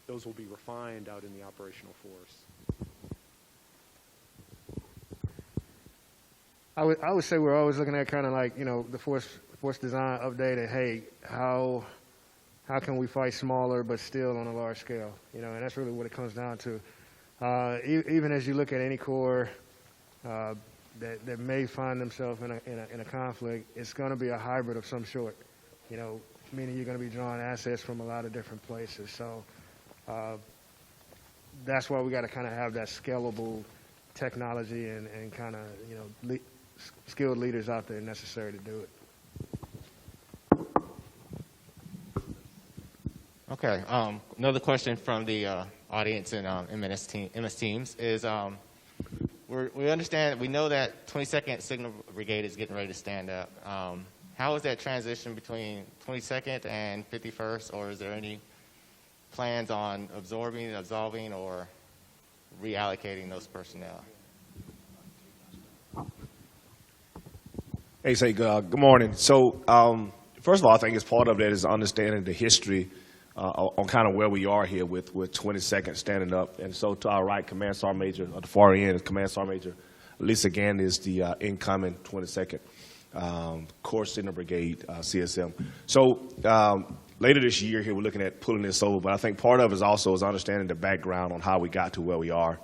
Speaker 3: those will be refined out in the operational force.
Speaker 2: I would say we're always looking at kind of like, the force design update and, hey, how can we fight smaller but still on a large scale? And that's really what it comes down to. Even as you look at any corps that may find themselves in a conflict, it's going to be a hybrid of some sort, meaning you're going to be drawing assets from a lot of different places. So that's why we got to kind of have that scalable technology and kind of, skilled leaders out there necessary to do it.
Speaker 1: Okay. Another question from the audience and MS teams is we understand, we know that 22nd Signal Brigade is getting ready to stand up. How is that transition between 22nd and 51st, or is there any plans on absorbing, absolving, or reallocating those personnel?
Speaker 6: Hey, say good morning. So, first of all, I think as part of that is understanding the history on kind of where we are here with 22nd standing up. And so to our right, Command Sergeant Major, at the far end is Command Sergeant Major Lisa Gann is the incoming 22nd Corps Signal Brigade, CSM. So later this year here, we're looking at pulling this over, but I think part of it is understanding the background on how we got to where we are.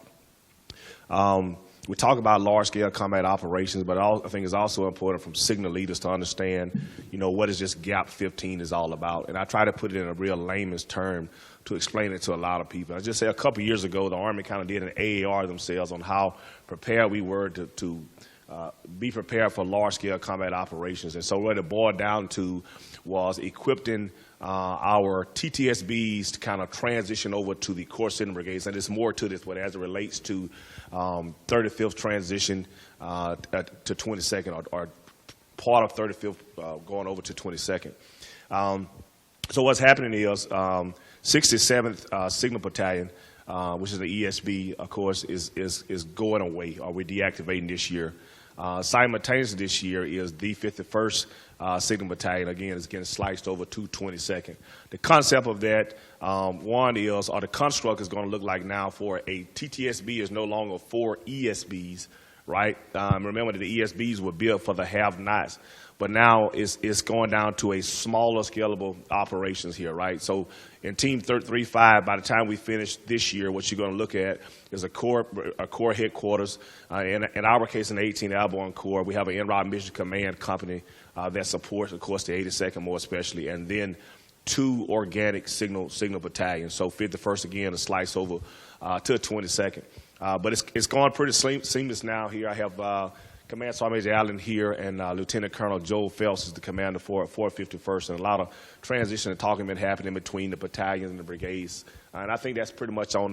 Speaker 6: We talk about large-scale combat operations, but I think it's also important from signal leaders to understand, what is this Gap 15 is all about. And I try to put it in a real layman's term to explain it to a lot of people. I just say a couple years ago, the Army kind of did an AAR themselves on how prepared we were to be prepared for large-scale combat operations. And so what it boiled down to was equipping our TTSBs to kind of transition over to the core signal brigades. And there's more to this, but as it relates to 35th transition to 22nd, or part of 35th going over to 22nd. So what's happening is 67th Signal Battalion, which is the ESB, of course, is going away, or we're deactivating this year. Simultaneously this year is the 51st Signal Battalion, again, is getting sliced over to 22nd. The concept of that, one is, or the construct is going to look like now for a TTSB is no longer 4 ESBs, right? Remember that the ESBs were built for the have-nots, but now it's going down to a smaller scalable operations here, right? So in Team 35, by the time we finish this year, what you're going to look at is a core headquarters. In our case, in the 18th Airborne Corps, we have an en-route mission command company that supports, of course, the 82nd more especially, and then 2 organic signal battalions. So 51st, again, a slice over to 22nd. But it's going pretty seamless now here. I have Command Sergeant Major Allen here, and Lieutenant Colonel Joe Phelps is the commander for 51st, and a lot of transition and talking been happening between the battalions and the brigades. And I think that's pretty much on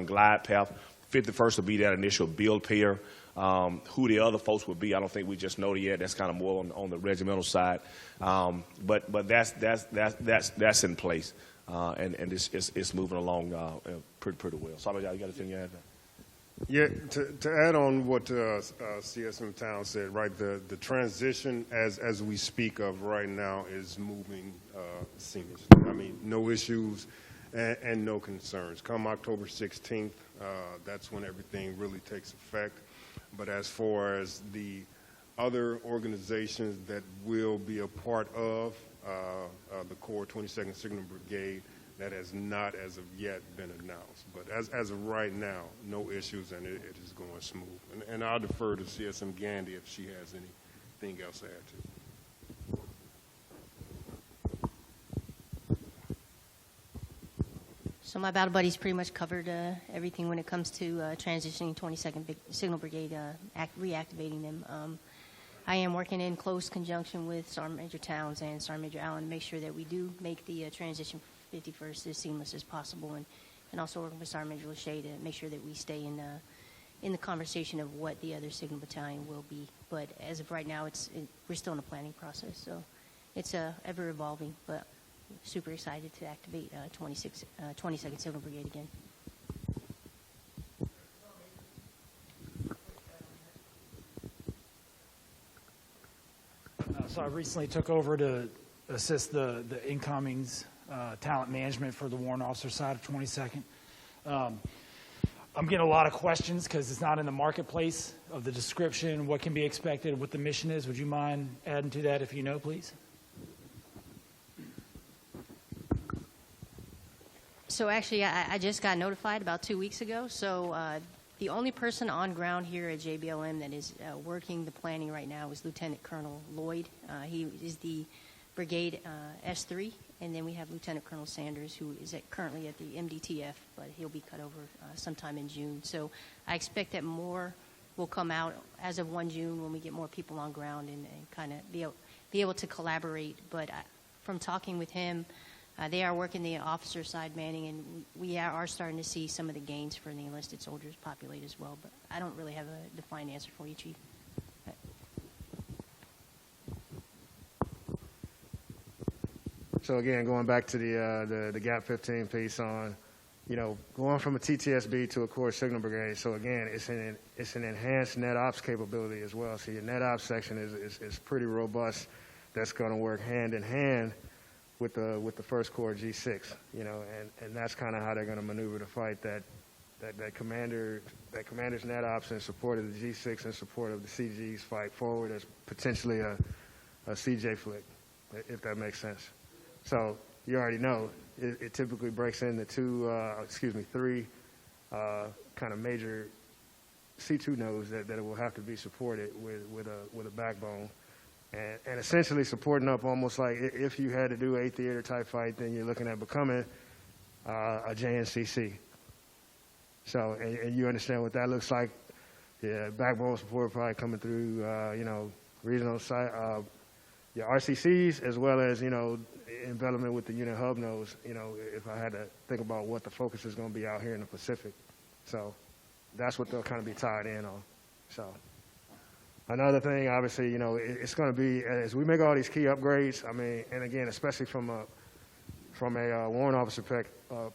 Speaker 6: glide path. 51st will be that initial build pair. Who the other folks would be, I don't think we just know yet. That's kind of more on the regimental side. But that's in place, and it's moving along pretty well. Sergeant, you got anything to add?
Speaker 7: Yeah, to add on what CSM Town said, right, the transition as we speak of right now is moving seamlessly. I mean, no issues and no concerns. Come October 16th, that's when everything really takes effect. But as far as the other organizations that will be a part of the Corps 22nd Signal Brigade, that has not, as of yet, been announced. But as of right now, no issues, and it is going smooth. And I'll defer to CSM Gandy if she has anything else to add to.
Speaker 8: So my battle buddies pretty much covered everything when it comes to transitioning 22nd Signal Brigade, reactivating them. I am working in close conjunction with Sergeant Major Towns and Sergeant Major Allen to make sure that we do make the transition 51st as seamless as possible, and also working with Sergeant Major Lawshea to make sure that we stay in the conversation of what the other Signal Battalion will be. But as of right now, we're still in the planning process, so it's ever evolving. But super excited to activate 22nd Signal Brigade again.
Speaker 5: So I recently took over to assist the incomings talent management for the warrant officer side of 22nd. I'm getting a lot of questions because it's not in the marketplace of the description, what can be expected, what the mission is. Would you mind adding to that if you know, please?
Speaker 8: So actually, I just got notified about 2 weeks ago. So the only person on ground here at JBLM that is working the planning right now is Lieutenant Colonel Lloyd. He is the Brigade S3, and then we have Lieutenant Colonel Sanders, who is currently at the MDTF, but he'll be cut over sometime in June. So I expect that more will come out as of 1 June when we get more people on ground and kind of be able to collaborate. But from talking with him, they are working the officer side manning, and we are starting to see some of the gains for the enlisted soldiers populate as well. But I don't really have a defined answer for you, Chief.
Speaker 2: So again, going back to the Gap 15 piece on, going from a TTSB to a core signal brigade. So again, it's an enhanced net ops capability as well. So your net ops section is pretty robust. That's going to work hand in hand with the First Corps G6, and that's kind of how they're going to maneuver the fight. That commander's net ops in support of the G6 in support of the CG's fight forward as potentially a CJ flick, if that makes sense. So you already know it typically breaks into three kind of major C2 nodes that it will have to be supported with a backbone, and essentially supporting up almost like if you had to do a theater type fight, then you're looking at becoming a JNCC. So and you understand what that looks like. Yeah, backbone support probably coming through, you know, regional site, your RCCs, as well as, you know, envelopment with the unit hub nodes, you know, if I had to think about what the focus is going to be out here in the Pacific. So that's what they'll kind of be tied in on. So another thing, obviously, you know, it's going to be, as we make all these key upgrades, I mean, and again, especially from a warrant officer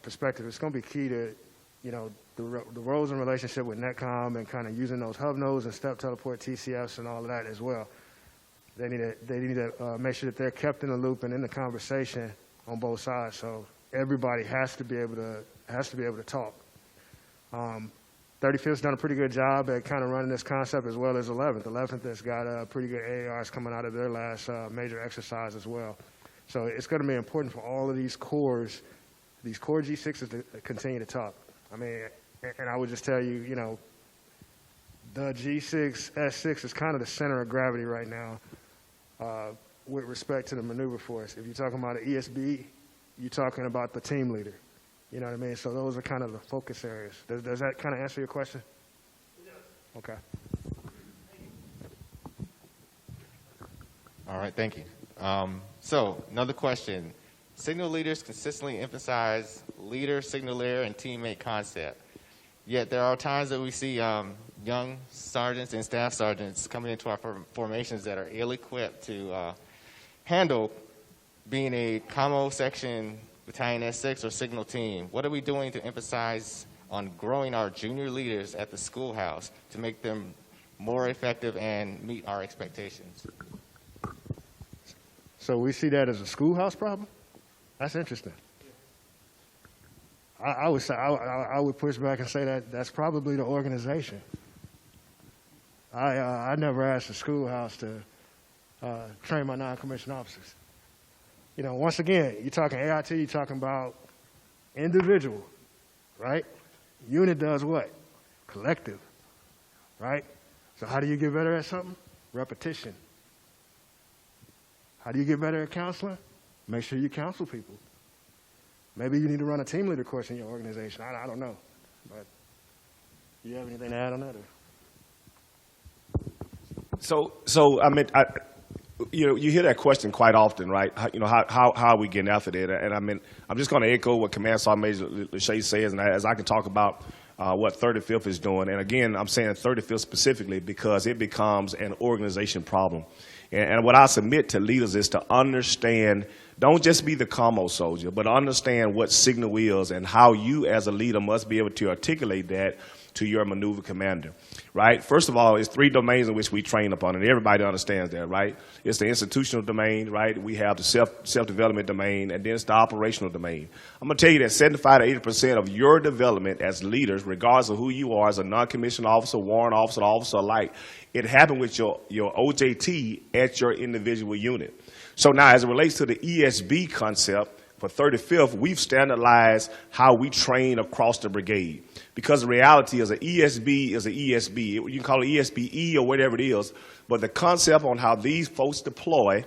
Speaker 2: perspective, it's going to be key to, you know, the roles and relationship with NetCom and kind of using those hub nodes and step teleport TCFs and all of that as well. They need to make sure that they're kept in the loop and in the conversation on both sides. So everybody has to be able to talk. 35th's done a pretty good job at kind of running this concept, as well as 11th. 11th has got pretty good AARs coming out of their last major exercise as well. So it's going to be important for all of these core G6s to continue to talk. I mean, and I would just tell you, you know, the G6 S6 is kind of the center of gravity right now with respect to the maneuver force. If you're talking about an ESB, you're talking about the team leader. You know what I mean? So those are kind of the focus areas. Does that kind of answer your question? It does. Okay.
Speaker 1: All right, thank you. So another question. Signal leaders consistently emphasize leader, signaler, and teammate concept. Yet there are times that we see young sergeants and staff sergeants coming into our formations that are ill-equipped to handle being a commo section, battalion S6, or signal team. What are we doing to emphasize on growing our junior leaders at the schoolhouse to make them more effective and meet our expectations?
Speaker 2: So we see that as a schoolhouse problem? That's interesting. I would say I would push back and say that that's probably the organization. I never asked the schoolhouse to train my non-commissioned officers. You know, once again, you're talking AIT, you're talking about individual, right? Unit does what? Collective, right? So how do you get better at something? Repetition. How do you get better at counseling? Make sure you counsel people. Maybe you need to run a team leader course in your organization. I don't know. But do you have anything to add on that? Or?
Speaker 6: So I mean, you know, you hear that question quite often, right? You know, how are we getting after that? And I mean, I'm just going to echo what Command Sergeant Major Lawshea says, and as I can talk about what 35th is doing. And again, I'm saying 35th specifically because it becomes an organization problem. And what I submit to leaders is to understand, don't just be the commo soldier, but understand what signal is and how you as a leader must be able to articulate that to your maneuver commander, right? First of all, it's 3 domains in which we train upon, and everybody understands that, right? It's the institutional domain, right? We have the self-development domain, and then it's the operational domain. I'm going to tell you that 75 to 80% of your development as leaders, regardless of who you are, as a non-commissioned officer, warrant officer, officer alike, it happened with your OJT at your individual unit. So now, as it relates to the ESB concept, for 35th, we've standardized how we train across the brigade. Because the reality is an ESB is an ESB. You can call it ESBE or whatever it is, but the concept on how these folks deploy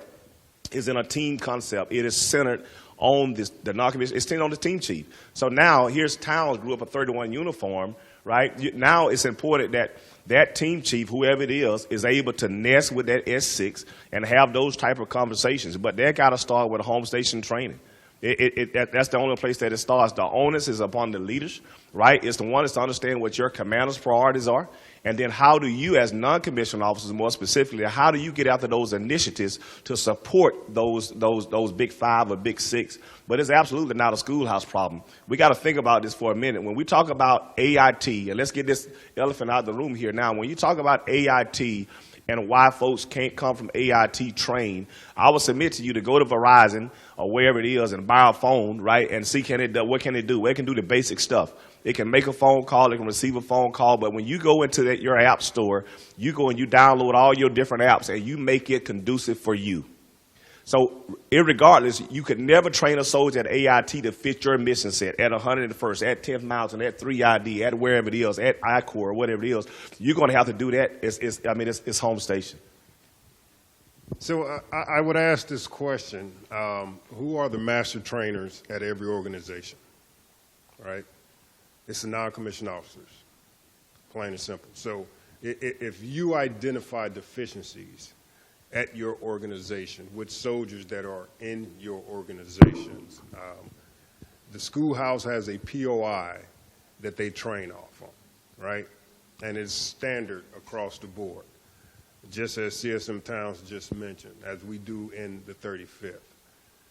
Speaker 6: is in a team concept. It is centered on the non-commissioned, it's centered on the team chief. So now, here's Towns grew up a 31 uniform, right? Now it's important that that team chief, whoever it is able to nest with that S6 and have those type of conversations. But they got to start with home station training. That's the only place that it starts. The onus is upon the leaders, right? It's the one that's to understand what your commander's priorities are. And then how do you, as non-commissioned officers more specifically, how do you get after those initiatives to support those big 5 or big 6? But it's absolutely not a schoolhouse problem. We got to think about this for a minute. When we talk about AIT, and let's get this elephant out of the room here now. When you talk about AIT and why folks can't come from AIT trained, I would submit to you to go to Verizon or wherever it is and buy a phone, right, and see what can it do? Well, it can do the basic stuff. It can make a phone call, it can receive a phone call, but when you go into your app store, you go and you download all your different apps and you make it conducive for you. So irregardless, you could never train a soldier at AIT to fit your mission set at 101st, at 10th Mountain, at 3ID, at wherever it is, at I-Corps, or whatever it is. You're going to have to do that. It's home station.
Speaker 7: So I would ask this question. Who are the master trainers at every organization, right? It's the non-commissioned officers, plain and simple. So If you identify deficiencies at your organization with soldiers that are in your organizations, the schoolhouse has a POI that they train off on, right? And it's standard across the board, just as CSM Towns just mentioned, as we do in the 35th.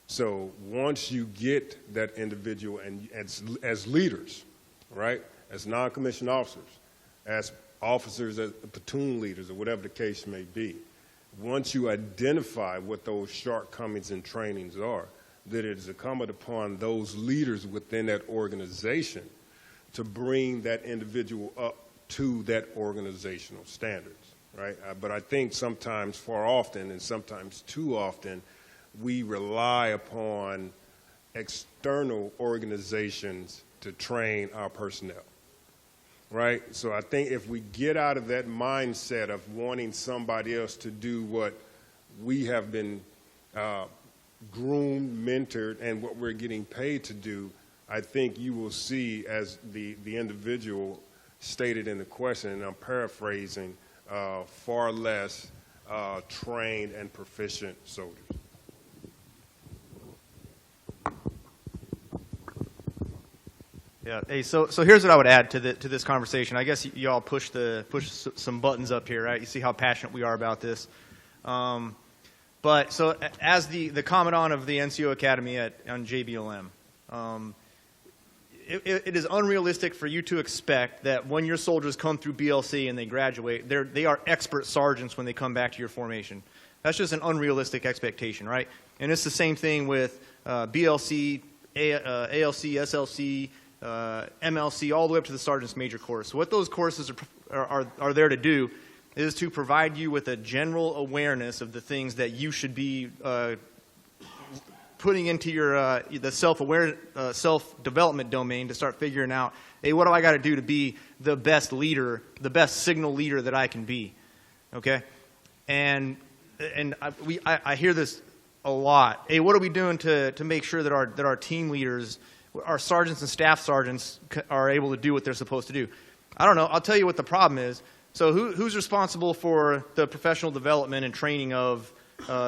Speaker 7: So once you get that individual, and as leaders, right, as non-commissioned officers, as officers, as platoon leaders, or whatever the case may be, once you identify what those shortcomings and trainings are, that it is incumbent upon those leaders within that organization to bring that individual up to that organizational standards, right? But I think sometimes, far often, and sometimes too often, we rely upon external organizations to train our personnel, right? So I think if we get out of that mindset of wanting somebody else to do what we have been groomed, mentored, and what we're getting paid to do, I think you will see, as the individual stated in the question, and I'm paraphrasing, far less trained and proficient soldiers.
Speaker 9: Yeah. Hey, so here's what I would add to this conversation. I guess you all push some buttons up here, right? You see how passionate we are about this. But so as the commandant of the NCO Academy on JBLM, it is unrealistic for you to expect that when your soldiers come through BLC and they graduate, they are expert sergeants when they come back to your formation. That's just an unrealistic expectation, right? And it's the same thing with BLC, ALC, SLC, MLC, all the way up to the sergeant's major course. So what those courses are there to do is to provide you with a general awareness of the things that you should be putting into your the self-development domain to start figuring out, hey, what do I got to do to be the best leader, the best signal leader that I can be, okay? And I hear this a lot. Hey, what are we doing to make sure that our team leaders, our sergeants and staff sergeants, are able to do what they're supposed to do? I don't know. I'll tell you what the problem is. So who's responsible for the professional development and training of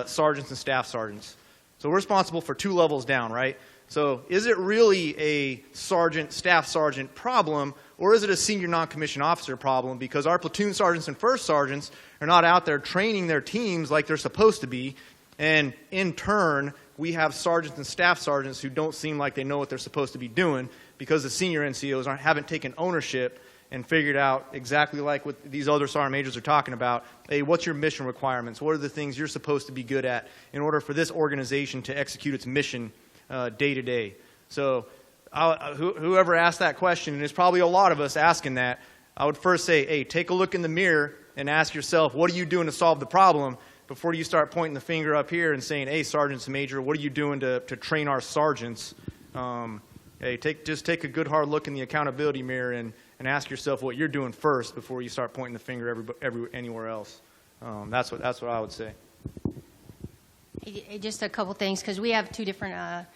Speaker 9: sergeants and staff sergeants? So we're responsible for 2 levels down, right? So is it really a sergeant, staff sergeant problem, or is it a senior non-commissioned officer problem? Because our platoon sergeants and first sergeants are not out there training their teams like they're supposed to be, and in turn, we have sergeants and staff sergeants who don't seem like they know what they're supposed to be doing because the senior NCOs haven't taken ownership and figured out exactly like what these other sergeant majors are talking about. Hey, what's your mission requirements? What are the things you're supposed to be good at in order for this organization to execute its mission day to day? So whoever asked that question, and there's probably a lot of us asking that, I would first say, hey, take a look in the mirror and ask yourself, what are you doing to solve the problem, before you start pointing the finger up here and saying, hey, sergeants and major, what are you doing to train our sergeants? Hey, just take a good hard look in the accountability mirror and ask yourself what you're doing first before you start pointing the finger anywhere else. That's what I would say.
Speaker 8: Just a couple things, because we have 2 different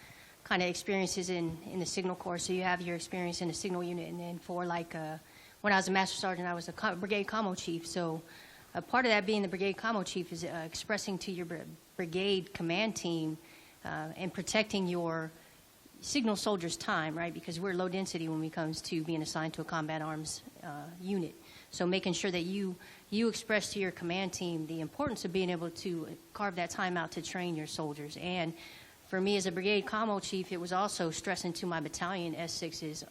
Speaker 8: kind of experiences in the Signal Corps. So you have your experience in the Signal unit, and then for when I was a Master Sergeant, I was a Brigade Commo Chief. So part of that being the Brigade Commo Chief is expressing to your brigade command team and protecting your signal soldiers' time, right? Because we're low density when it comes to being assigned to a combat arms unit. So making sure that you express to your command team the importance of being able to carve that time out to train your soldiers. And for me as a Brigade Commo Chief, it was also stressing to my battalion S6s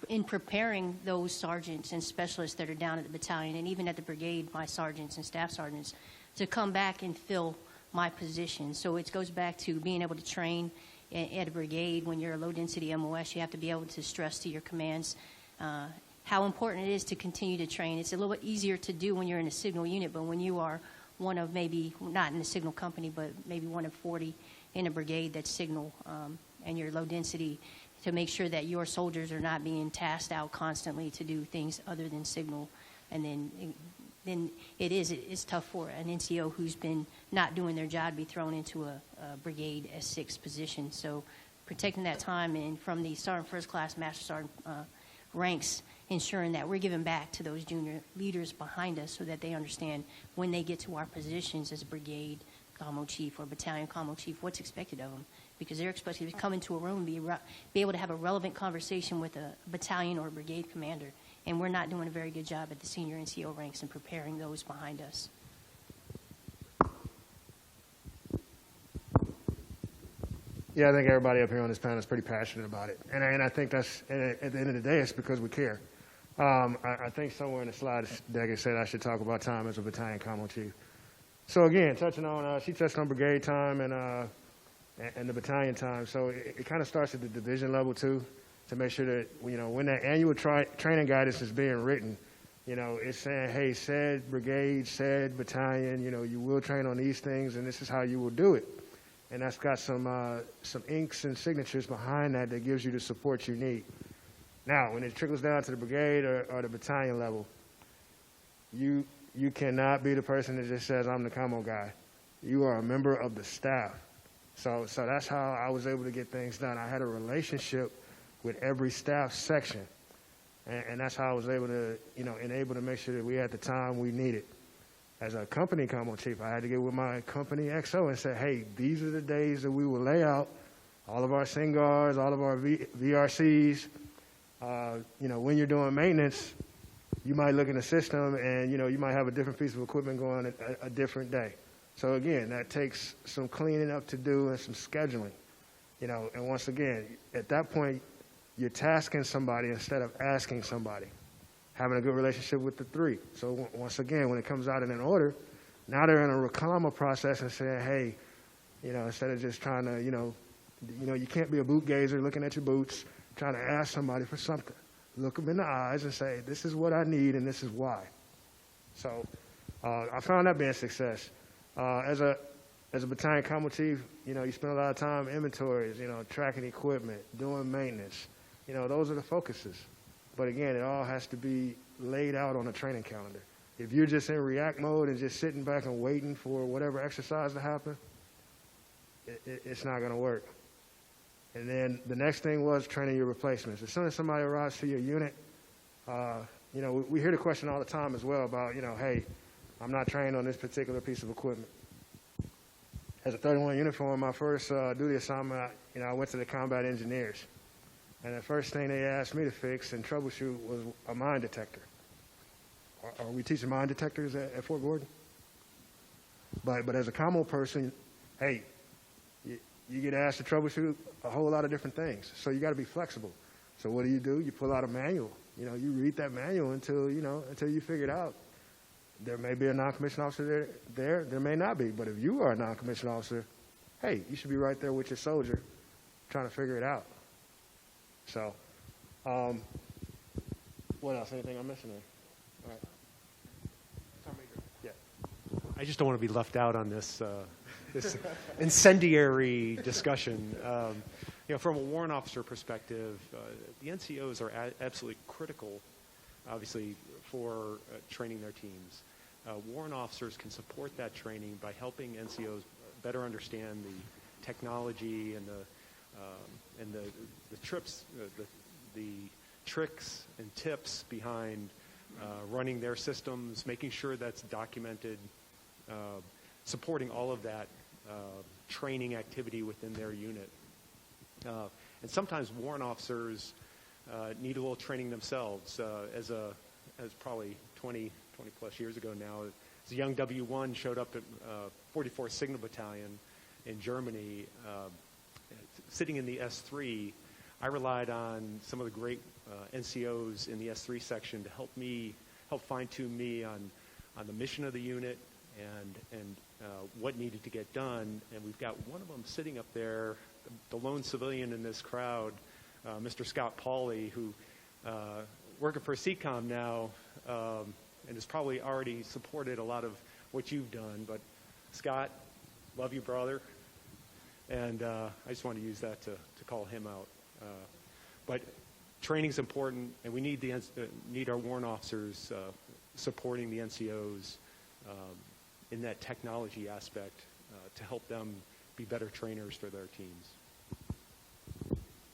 Speaker 8: in preparing those sergeants and specialists that are down at the battalion and even at the brigade, my sergeants and staff sergeants, to come back and fill my position. So it goes back to being able to train at a brigade. When you're a low-density MOS, you have to be able to stress to your commands how important it is to continue to train. It's a little bit easier to do when you're in a signal unit, but when you are one of maybe, not in the signal company, but maybe one of 40 in a brigade that's signal and you're low density, to make sure that your soldiers are not being tasked out constantly to do things other than signal. And then it's tough for an NCO who's been not doing their job to be thrown into a brigade S6 position. So protecting that time, and from the sergeant first class, master sergeant ranks, ensuring that we're giving back to those junior leaders behind us so that they understand when they get to our positions as brigade commo chief or battalion commo chief what's expected of them, because they're expected to come into a room and be able to have a relevant conversation with a battalion or brigade commander, and we're not doing a very good job at the senior NCO ranks in preparing those behind us.
Speaker 2: Yeah, I think everybody up here on this panel is pretty passionate about it. And I think that's, at the end of the day, it's because we care. I think somewhere in the slide deck it said I should talk about time as a battalion commo chief. So again, touching on, she touched on brigade time and the battalion time. So it kind of starts at the division level too, to make sure that, you know, when that annual training guidance is being written, you know, it's saying, hey, said brigade, said battalion, you know, you will train on these things and this is how you will do it. And that's got some inks and signatures behind that that gives you the support you need. Now, when it trickles down to the brigade or the battalion level, you cannot be the person that just says, I'm the commo guy. You are a member of the staff. So that's how I was able to get things done. I had a relationship with every staff section. And that's how I was able to, you know, enable to make sure that we had the time we needed. As a company commo chief, I had to get with my company XO and say, hey, these are the days that we will lay out all of our SINGARs, all of our VRCs. You know, when you're doing maintenance, you might look in the system and, you know, you might have a different piece of equipment going a different day. So again, that takes some cleaning up to do and some scheduling, you know, and once again, at that point, you're tasking somebody instead of asking somebody. Having a good relationship with the three. So once again, when it comes out in an order, now they're in a reclama process and saying, hey, you know, instead of just trying to, you know, you can't be a boot gazer looking at your boots, trying to ask somebody for something. Look them in the eyes and say, this is what I need and this is why. So I found that being a success. As a battalion commo chief, you know, you spend a lot of time inventories, you know, tracking equipment, doing maintenance. You know, those are the focuses. But again, it all has to be laid out on a training calendar. If you're just in react mode and just sitting back and waiting for whatever exercise to happen, it's not going to work. And then the next thing was training your replacements. As soon as somebody arrives to your unit, you know, we hear the question all the time as well about, you know, hey, I'm not trained on this particular piece of equipment. As a 31 uniform, my first duty assignment, you know, I went to the combat engineers. And the first thing they asked me to fix and troubleshoot was a mine detector. Are we teaching mine detectors at Fort Gordon? But as a commo person, hey, you get asked to troubleshoot a whole lot of different things. So you got to be flexible. So what do? You pull out a manual. You know, you read that manual until you figure it out. There may be a non-commissioned officer there. There may not be. But if you are a non-commissioned officer, hey, you should be right there with your soldier trying to figure it out. So, what else? Anything I'm missing there? All right. Yeah.
Speaker 3: I just don't want to be left out on this this incendiary discussion. You know, from a warrant officer perspective, the NCOs are absolutely critical, obviously, for training their teams. Warrant officers can support that training by helping NCOs better understand the technology and the tricks and tips behind running their systems, making sure that's documented, supporting all of that training activity within their unit. And sometimes warrant officers need a little training themselves. As probably 20 plus years ago now, as a young W1 showed up at 44th Signal Battalion in Germany, sitting in the S3, I relied on some of the great NCOs in the S3 section to help fine-tune me on the mission of the unit and what needed to get done. And we've got one of them sitting up there, the lone civilian in this crowd, Mr. Scott Pauley, who working for CCOM now and has probably already supported a lot of what you've done. But Scott, love you, brother. And I just want to use that to call him out. But training's important, and we need our warrant officers supporting the NCOs in that technology aspect to help them be better trainers for their teams.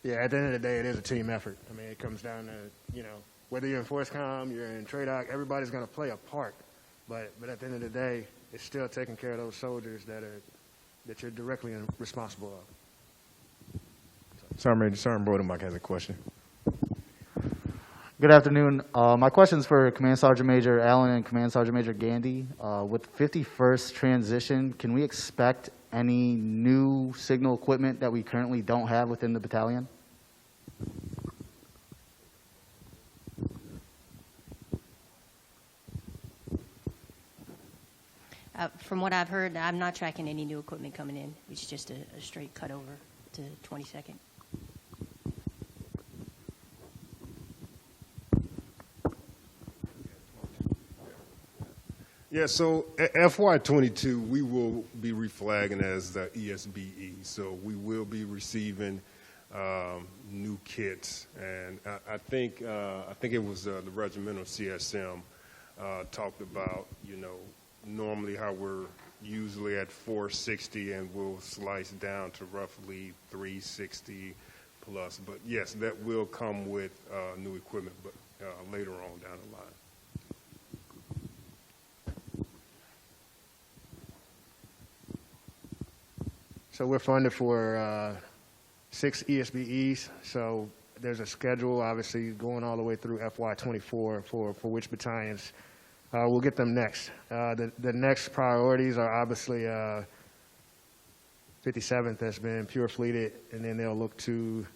Speaker 2: Yeah, at the end of the day, it is a team effort. I mean, it comes down to, you know, whether you're in FORSCOM, you're in TRADOC, everybody's going to play a part. But at the end of the day, it's still taking care of those soldiers that you're directly responsible of.
Speaker 7: Sergeant Bodemark has a question.
Speaker 10: Good afternoon. My question is for Command Sergeant Major Allen and Command Sergeant Major Gandy. With 51st transition, can we expect any new signal equipment that we currently don't have within the battalion?
Speaker 8: From what I've heard, I'm not tracking any new equipment coming in. It's just a straight cut over to 22nd.
Speaker 7: Yeah, so FY22, we will be reflagging as the ESBE. So we will be receiving new kits, and I think it was the Regimental CSM talked about, you know, normally how we're usually at 460 and we'll slice down to roughly 360 plus. But yes, that will come with new equipment, but later on down the line.
Speaker 2: So we're funded for 6 ESBEs. So there's a schedule, obviously, going all the way through FY24 for which battalions. We'll get them next. The next priorities are obviously 57th that's been pure fleeted, and then they'll look to,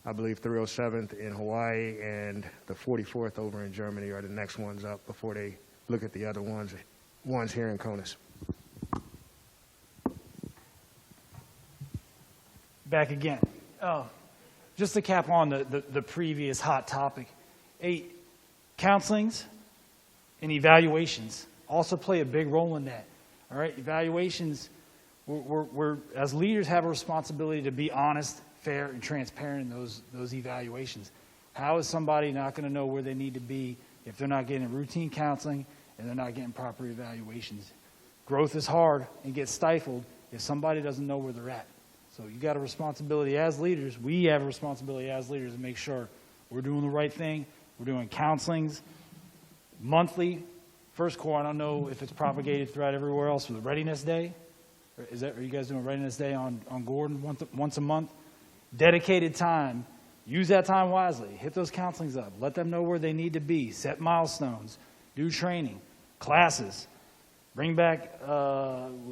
Speaker 2: I believe, 307th in Hawaii and the 44th over in Germany are the next ones up before they look at the other ones here in CONUS.
Speaker 5: Back again. Just to cap on the previous hot topic, counselings and evaluations also play a big role in that. All right, evaluations, we're as leaders have a responsibility to be honest, fair, and transparent in those evaluations. How is somebody not going to know where they need to be if they're not getting routine counseling and they're not getting proper evaluations? Growth is hard and gets stifled if somebody doesn't know where they're at. So you got a responsibility as leaders. We have a responsibility as leaders to make sure we're doing the right thing. We're doing counselings monthly. First Corps, I don't know if it's propagated throughout everywhere else for the Readiness Day. Are you guys doing Readiness Day on Gordon once a month? Dedicated time. Use that time wisely. Hit those counselings up. Let them know where they need to be. Set milestones. Do training. Classes. Bring back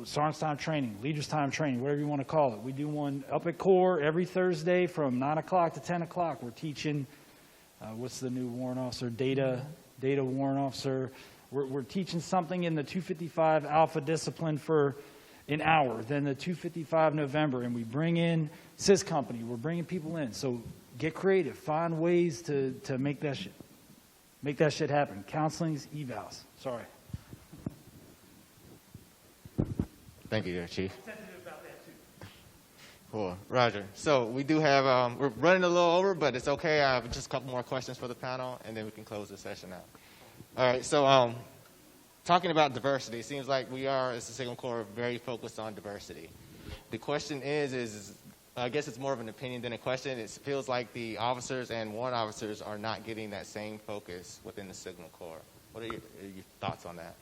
Speaker 5: sergeant's time training, leader's time training, whatever you want to call it. We do one up at Corps every Thursday from 9 o'clock to 10 o'clock. We're teaching, what's the new warrant officer, data warrant officer. We're teaching something in the 255 Alpha discipline for an hour, then the 255 November, and we bring in CIS company. We're bringing people in. So get creative. Find ways to make that shit happen. Counselings, evals. Sorry.
Speaker 1: Thank you, Chief. Cool. Roger. So we do have, we're running a little over, but it's okay. I have just a couple more questions for the panel, and then we can close the session out. All right. So talking about diversity, it seems like we are, as the Signal Corps, very focused on diversity. The question is I guess it's more of an opinion than a question. It feels like the officers and warrant officers are not getting that same focus within the Signal Corps. What are your thoughts on that?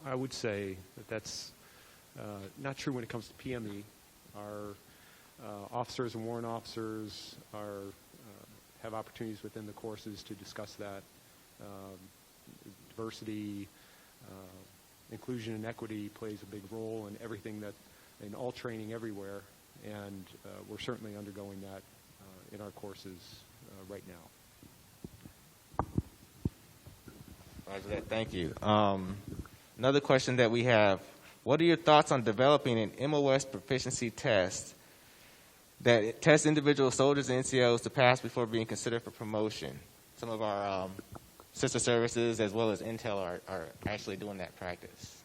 Speaker 3: I would say that that's not true when it comes to PME. Our officers and warrant officers have opportunities within the courses to discuss that. Diversity, inclusion, and equity plays a big role in everything in all training everywhere, and we're certainly undergoing that in our courses right now.
Speaker 1: Roger that. Thank you. Another question that we have, what are your thoughts on developing an MOS proficiency test that tests individual soldiers and NCOs to pass before being considered for promotion? Some of our sister services as well as Intel are actually doing that practice.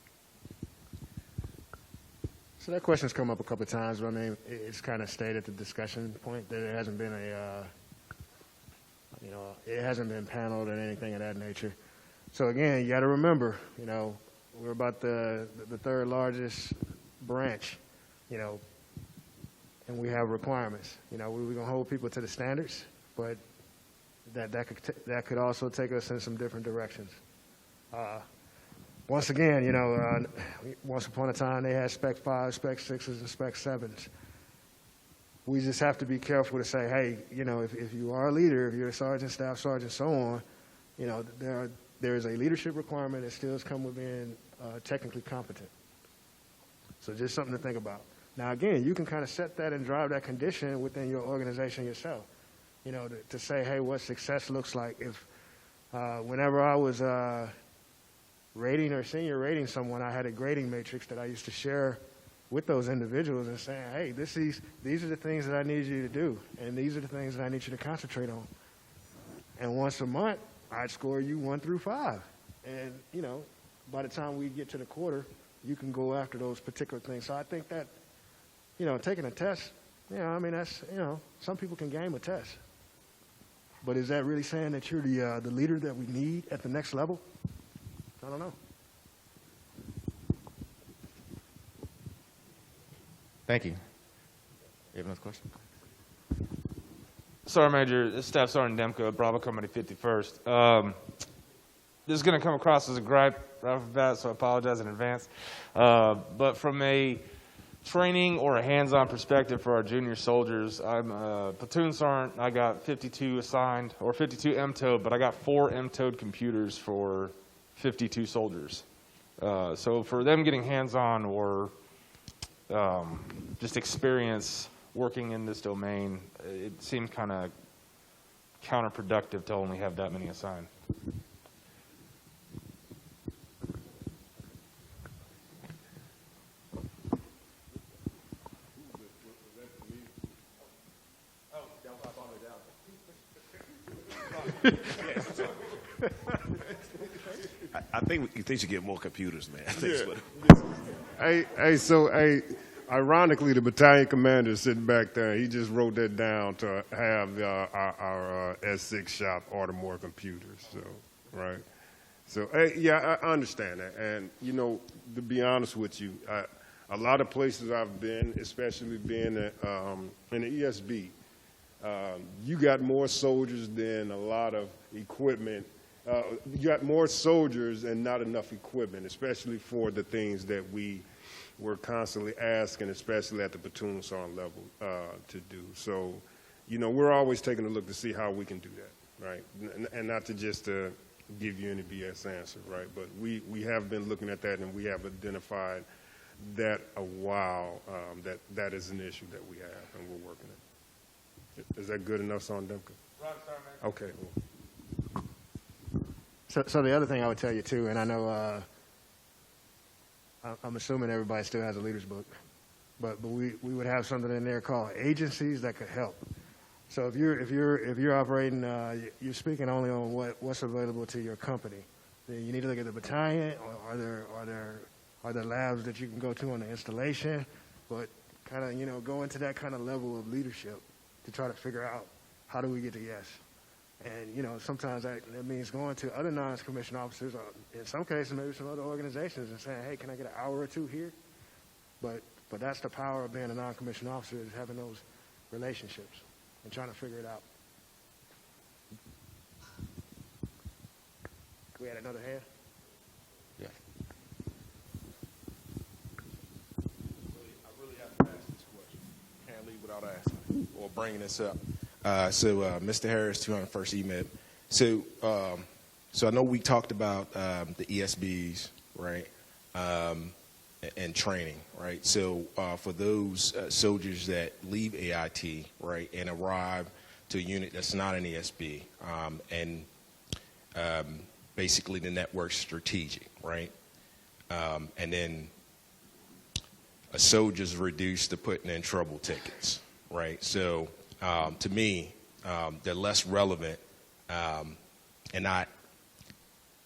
Speaker 2: So that question's come up a couple of times, but I mean, it's kind of stayed at the discussion point that it hasn't been it hasn't been paneled or anything of that nature. So again, you got to remember, we're about the third largest branch, and we have requirements. We're going to hold people to the standards, but that could also take us in some different directions. Once again, once upon a time they had Spec 5, Spec 6s, and Spec 7s. We just have to be careful to say, hey, if you are a leader, if you're a sergeant, staff sergeant, so on, there is a leadership requirement that still come within technically competent. So just something to think about. Now, again, you can kind of set that and drive that condition within your organization yourself, to say, hey, what success looks like. If whenever I was rating or senior rating someone, I had a grading matrix that I used to share with those individuals and saying, hey, these are the things that I need you to do, and these are the things that I need you to concentrate on. And once a month, I'd score you 1 through 5. And, by the time we get to the quarter, you can go after those particular things. So I think that, taking a test, that's, some people can game a test. But is that really saying that you're the leader that we need at the next level? I don't know.
Speaker 1: Thank you. You have another question?
Speaker 11: Sergeant Major, this is Staff Sergeant Demko, Bravo Company 51st. This is going to come across as a gripe right off the bat, so I apologize in advance. But from a training or a hands-on perspective for our junior soldiers, I'm a platoon sergeant. I got 52 assigned, or 52 MTO'd, but I got 4 MTO'd computers for 52 soldiers. So for them getting hands-on or just experience working in this domain, it seems kind of counterproductive to only have that many assigned.
Speaker 6: I think you should get more computers, man.
Speaker 7: Ironically, the battalion commander is sitting back there. He just wrote that down to have our S6 shop order more computers. So, right. So, yeah, I understand that. And, to be honest with you, a lot of places I've been, especially being in the ESB, you got more soldiers than a lot of equipment. You got more soldiers and not enough equipment, especially for the things that we're constantly asking, especially at the platoon sergeant level, to do. So, we're always taking a look to see how we can do that, right? And not to just give you any BS answer, right? But we have been looking at that, and we have identified that a while, that is an issue that we have, and we're working it. Is that good enough, Sergeant Demko?
Speaker 11: Right, Sergeant Major.
Speaker 7: Okay. Cool.
Speaker 2: So the other thing I would tell you, too, and I know I'm assuming everybody still has a leader's book, but we would have something in there called agencies that could help. So if you're operating, you're speaking only on what's available to your company. Then you need to look at the battalion, or are there labs that you can go to on the installation, but kind of go into that kind of level of leadership to try to figure out how do we get to yes. And, sometimes that means going to other non-commissioned officers, or in some cases maybe some other organizations, and saying, hey, can I get an hour or two here? But that's the power of being a non-commissioned officer, is having those relationships and trying to figure it out. We had another hand?
Speaker 1: Yeah.
Speaker 12: I really have to ask this question. Can't leave without asking or bringing this up. Mr. Harris, 201st EMED. So I know we talked about the ESBs, right, and training, right? So for those soldiers that leave AIT, right, and arrive to a unit that's not an ESB, and basically the network's strategic, right, and then a soldier's reduced to putting in trouble tickets, right? So to me, they're less relevant and not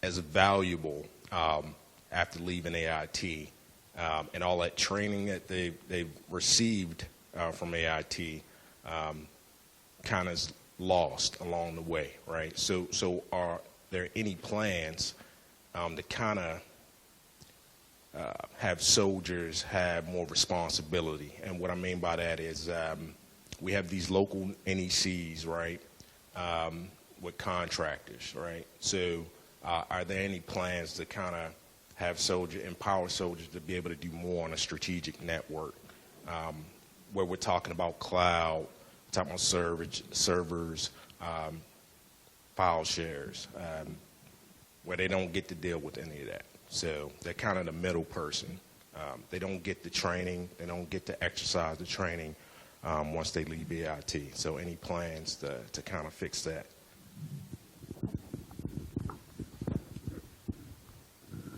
Speaker 12: as valuable after leaving AIT. And all that training that they've received from AIT kind of is lost along the way, right? So are there any plans to kind of have soldiers have more responsibility. And what I mean by that is we have these local NECs, right, with contractors, right? So are there any plans to kind of have empower soldiers to be able to do more on a strategic network, where we're talking about cloud, we're talking about servers, file shares, where they don't get to deal with any of that. So they're kind of the middle person. They don't get the training. They don't get to exercise the training once they leave BIT. So any plans to kind of fix that?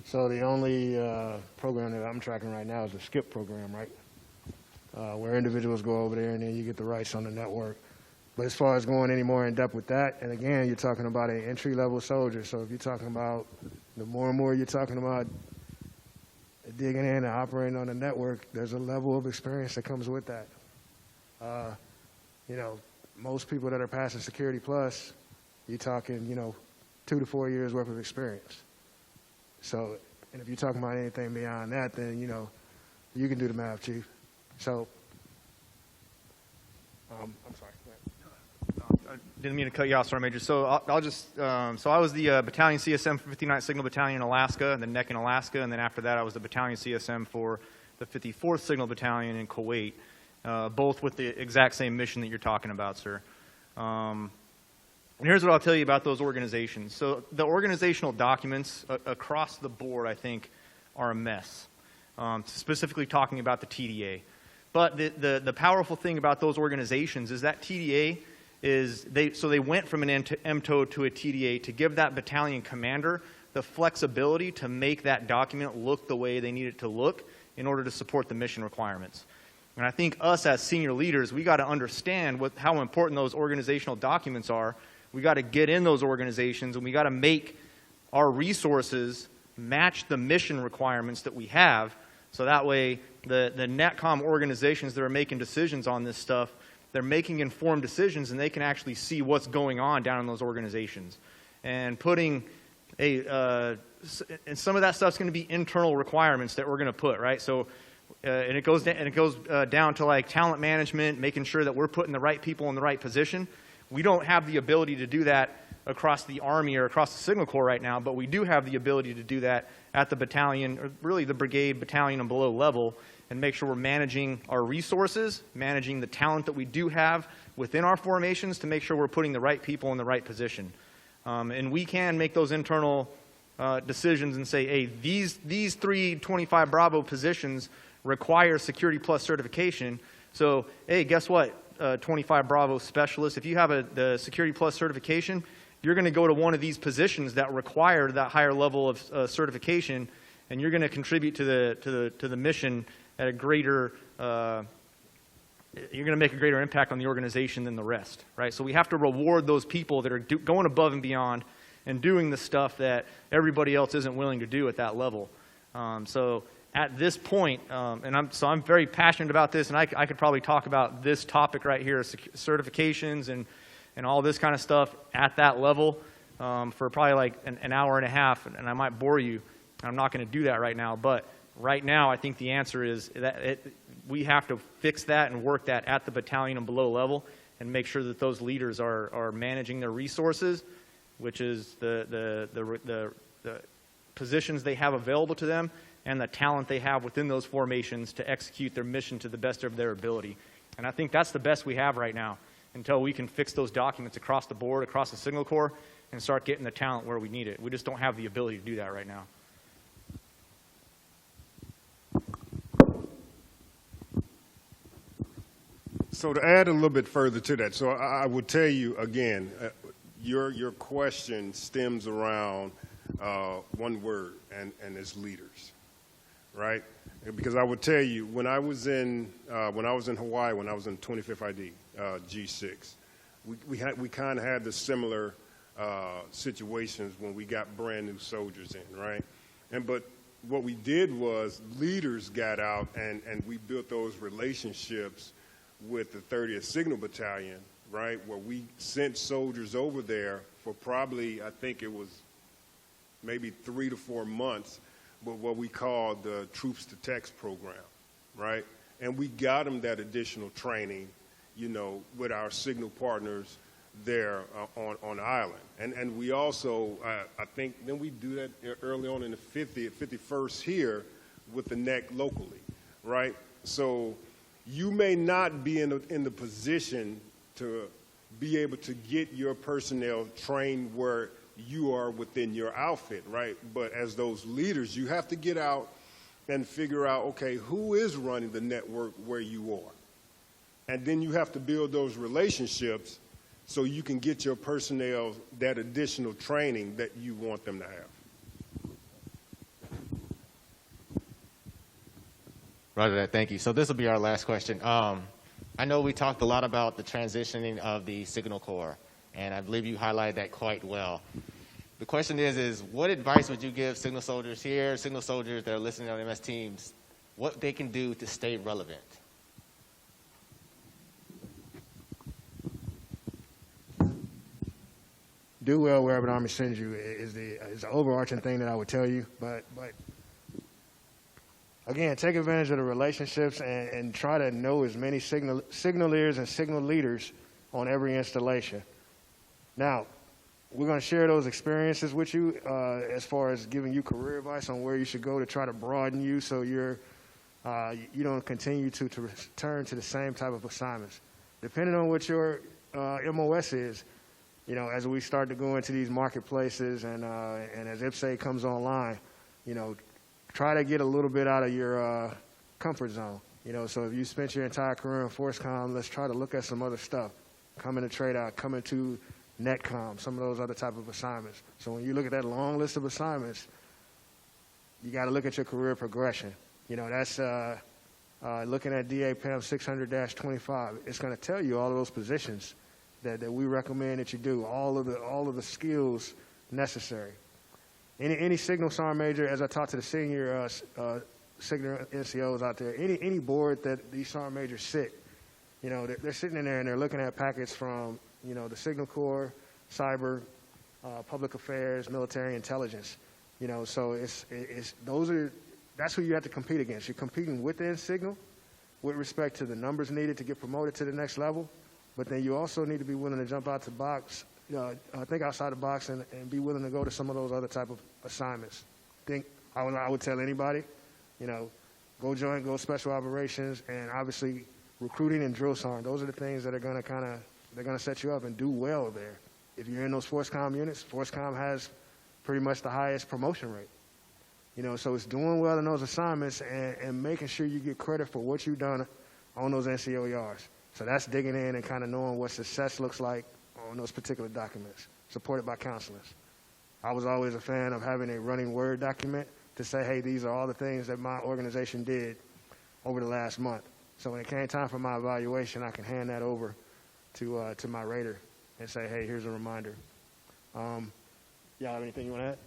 Speaker 2: So the only program that I'm tracking right now is the SCIP program, right? Where individuals go over there and then you get the rights on the network. But as far as going any more in depth with that, and again, you're talking about an entry-level soldier. So if you're talking about, the more and more you're talking about digging in and operating on the network, there's a level of experience that comes with that. You know, most people that are passing Security Plus, you're talking, you know, 2 to 4 years worth of experience. So, and if you're talking about anything beyond that, then, you know, you can do the math, Chief. So, I'm sorry.
Speaker 9: I didn't mean to cut you off, Sergeant Major. So I'll just, so I was the battalion CSM for 59th Signal Battalion in Alaska, and then NEC in Alaska, and then after that I was the battalion CSM for the 54th Signal Battalion in Kuwait, both with the exact same mission that you're talking about, sir. And here's what I'll tell you about those organizations. So the organizational documents across the board, I think, are a mess, specifically talking about the TDA. But the powerful thing about those organizations is that TDA is, they went from an MTO to a TDA to give that battalion commander the flexibility to make that document look the way they need it to look in order to support the mission requirements. And I think us as senior leaders, we got to understand how important those organizational documents are. We got to get in those organizations, and we got to make our resources match the mission requirements that we have, so that way the NetCom organizations that are making decisions on this stuff, they're making informed decisions, and they can actually see what's going on down in those organizations. And putting and some of that stuff's going to be internal requirements that we're going to put, right? So, and it goes down to like talent management, making sure that we're putting the right people in the right position. We don't have the ability to do that across the Army or across the Signal Corps right now, but we do have the ability to do that at the battalion, or really the brigade, battalion, and below level, and make sure we're managing our resources, managing the talent that we do have within our formations to make sure we're putting the right people in the right position. And we can make those internal decisions and say, hey, these 3 25 Bravo positions require Security Plus certification. So, hey, guess what, 25 Bravo specialist, if you have the Security Plus certification, you're going to go to one of these positions that require that higher level of certification, and you're going to contribute to the mission at a greater. You're going to make a greater impact on the organization than the rest, right? So we have to reward those people that are going above and beyond and doing the stuff that everybody else isn't willing to do at that level. So at this point, and I'm very passionate about this, and I could probably talk about this topic right here, certifications and all this kind of stuff at that level for probably like an hour and a half, and I might bore you. I'm not going to do that right now, but right now I think the answer is that we have to fix that and work that at the battalion and below level and make sure that those leaders are managing their resources, which is the positions they have available to them and the talent they have within those formations to execute their mission to the best of their ability. And I think that's the best we have right now until we can fix those documents across the board, across the Signal Corps, and start getting the talent where we need it. We just don't have the ability to do that right now.
Speaker 7: So to add a little bit further to that, so I would tell you again, your question stems around one word, and it's leaders, right? Because I would tell you, when I was in Hawaii, when I was in 25th ID, G6, we kind of had the similar situations when we got brand new soldiers in, right? But what we did was leaders got out and we built those relationships with the 30th Signal Battalion, right, where we sent soldiers over there for probably, I think it was maybe 3 to 4 months, but what we call the Troops to Text program, right? And we got them that additional training, you know, with our Signal partners there on the island. And we also, I think, then we do that early on in the 51st here with the NEC locally, right? So you may not be in the position to be able to get your personnel trained where you are within your outfit, right? But as those leaders, you have to get out and figure out, okay, who is running the network where you are? And then you have to build those relationships so you can get your personnel that additional training that you want them to have.
Speaker 1: Roger that, thank you. So this will be our last question. I know we talked a lot about the transitioning of the Signal Corps, and I believe you highlighted that quite well. The question is what advice would you give Signal soldiers here, Signal soldiers that are listening on MS Teams, what they can do to stay relevant?
Speaker 2: Do well wherever the Army sends you is the overarching thing that I would tell you. But again, take advantage of the relationships and try to know as many signalers and signal leaders on every installation. Now, we're going to share those experiences with you as far as giving you career advice on where you should go to try to broaden you so you don't continue to return to the same type of assignments. Depending on what your MOS is, you know, as we start to go into these marketplaces and as IPSA comes online, you know, try to get a little bit out of your comfort zone. You know, so if you spent your entire career in ForceCom, let's try to look at some other stuff. Coming to trade out, coming to NetCom, some of those other type of assignments. So when you look at that long list of assignments, you got to look at your career progression. You know, that's looking at DAPAM 600-25. It's going to tell you all of those positions that we recommend that you do, all of the skills necessary. Any Signal Sergeant Major, as I talk to the senior Signal NCOs out there, any board that these Sergeant Majors sit, you know, they're sitting in there and they're looking at packets from, you know, the Signal Corps, cyber, public affairs, military intelligence. You know, so that's who you have to compete against. You're competing within Signal with respect to the numbers needed to get promoted to the next level, but then you also need to be willing to jump out the box, think outside the box and be willing to go to some of those other type of assignments. I would tell anybody, you know, go joint, go special operations, and obviously recruiting and drill sergeant. Those are the things that are going to they're going to set you up and do well there. If you're in those ForceCom units, ForceCom has pretty much the highest promotion rate. You know, so it's doing well in those assignments and making sure you get credit for what you've done on those NCOERs. So that's digging in and kind of knowing what success looks like on those particular documents, supported by counselors. I was always a fan of having a running Word document to say, hey, these are all the things that my organization did over the last month. So when it came time for my evaluation, I can hand that over to my rater and say, hey, here's a reminder. Y'all have anything you want to add?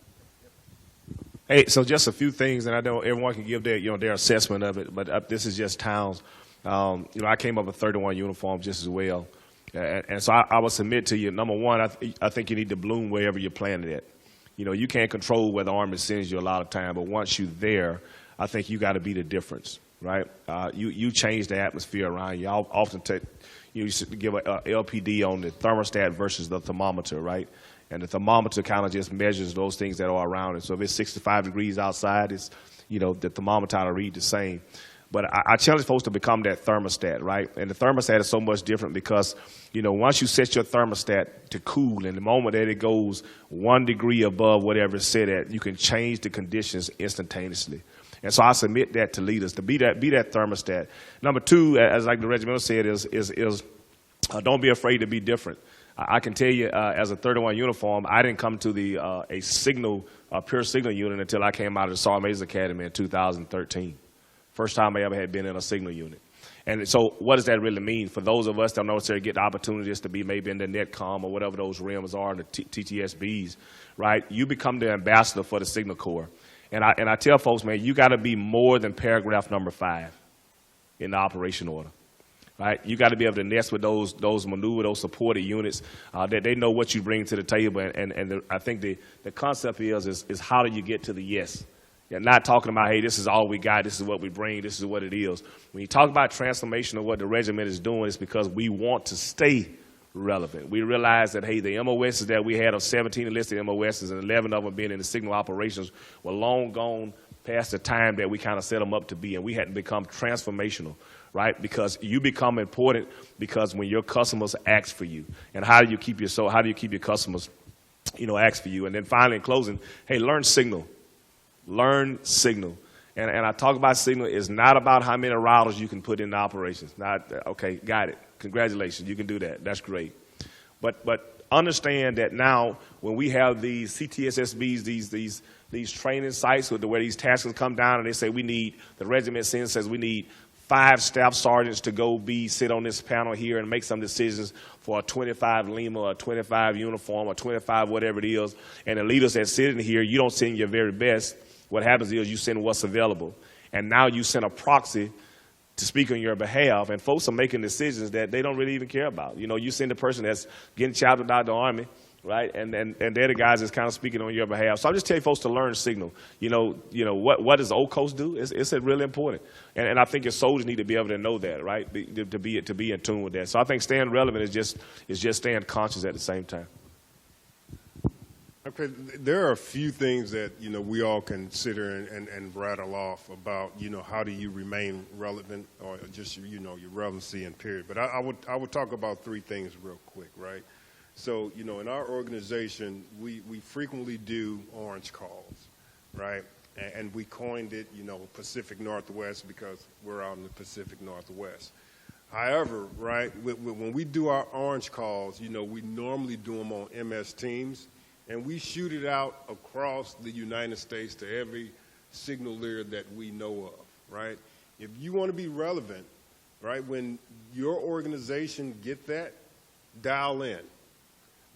Speaker 6: Hey, so just a few things, and I know everyone can give their assessment of it, but this is just towns. I came up with 31 uniforms just as well. And so I would submit to you, number one, I think you need to bloom wherever you're planted at. You know, you can't control where the Army sends you a lot of time, but once you're there, I think you got to be the difference, right? You change the atmosphere around you. I'll often you give a LPD on the thermostat versus the thermometer, right? And the thermometer kind of just measures those things that are around it. So if it's 65 degrees outside, it's, the thermometer will read the same. But I challenge folks to become that thermostat, right? And the thermostat is so much different because, once you set your thermostat to cool, and the moment that it goes 1 degree above whatever it's set at, you can change the conditions instantaneously. And so I submit that to leaders, to be that thermostat. Number two, as like the regimental said, is don't be afraid to be different. I can tell you, as a 31 uniform, I didn't come to a pure signal unit until I came out of the Sergeant Major's Academy in 2013. First time I ever had been in a signal unit. And so what does that really mean? For those of us that don't necessarily get the opportunities to be maybe in the NetCom or whatever those rims are, the TTSBs, right? You become the ambassador for the Signal Corps. And I tell folks, man, you got to be more than paragraph number 5 in the operation order. Right? You got to be able to nest with those maneuver, those supported units, that they know what you bring to the table. And I think the concept is how do you get to the yes? You're not talking about, hey, this is all we got, this is what we bring, this is what it is. When you talk about transformation of what the regiment is doing, it's because we want to stay relevant. We realize that, hey, the MOSs that we had of 17 enlisted MOSs and 11 of them being in the signal operations were long gone past the time that we kind of set them up to be, and we had to become transformational, right? Because you become important because when your customers ask for you, and how do you keep your customers, ask for you? And then finally, in closing, hey, learn signal. Learn signal. And I talk about signal is not about how many routers you can put in the operations. Okay, got it. Congratulations, you can do that. That's great. But understand that now when we have these CTSSBs, these training sites where these tasks come down and they say the regiment says we need 5 staff sergeants to go sit on this panel here and make some decisions for a 25 Lima or a 25 uniform or 25 whatever it is, and the leaders that sit in here, you don't send your very best. What happens is you send what's available. And now you send a proxy to speak on your behalf, and folks are making decisions that they don't really even care about. You send a person that's getting chaptered out of the Army, right? And they're the guys that's kind of speaking on your behalf. So I just tell you folks to learn signal. What does OCOS do? It's really important. And I think your soldiers need to be able to know that, right? To be in tune with that. So I think staying relevant is just staying conscious at the same time.
Speaker 7: Okay, there are a few things that, we all consider and rattle off about, how do you remain relevant or just, your relevancy and period. But I would talk about 3 things real quick, right? So, in our organization, we frequently do orange calls, right? And we coined it, Pacific Northwest because we're out in the Pacific Northwest. However, right, when we do our orange calls, we normally do them on MS Teams. And we shoot it out across the United States to every signal leader that we know of, right? If you want to be relevant, right, when your organization get that, dial in.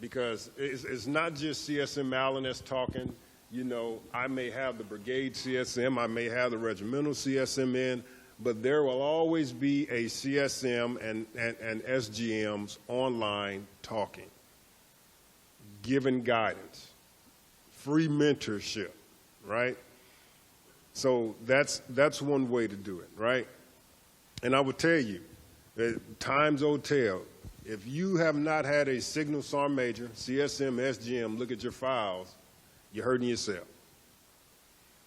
Speaker 7: Because it's not just CSM Allen that's talking. I may have the brigade CSM, I may have the regimental CSM in, but there will always be a CSM and SGMs online talking, giving guidance, free mentorship, right? So that's one way to do it, right? And I would tell you, times old tale, if you have not had a signal sergeant major, CSM, SGM, look at your files, you're hurting yourself.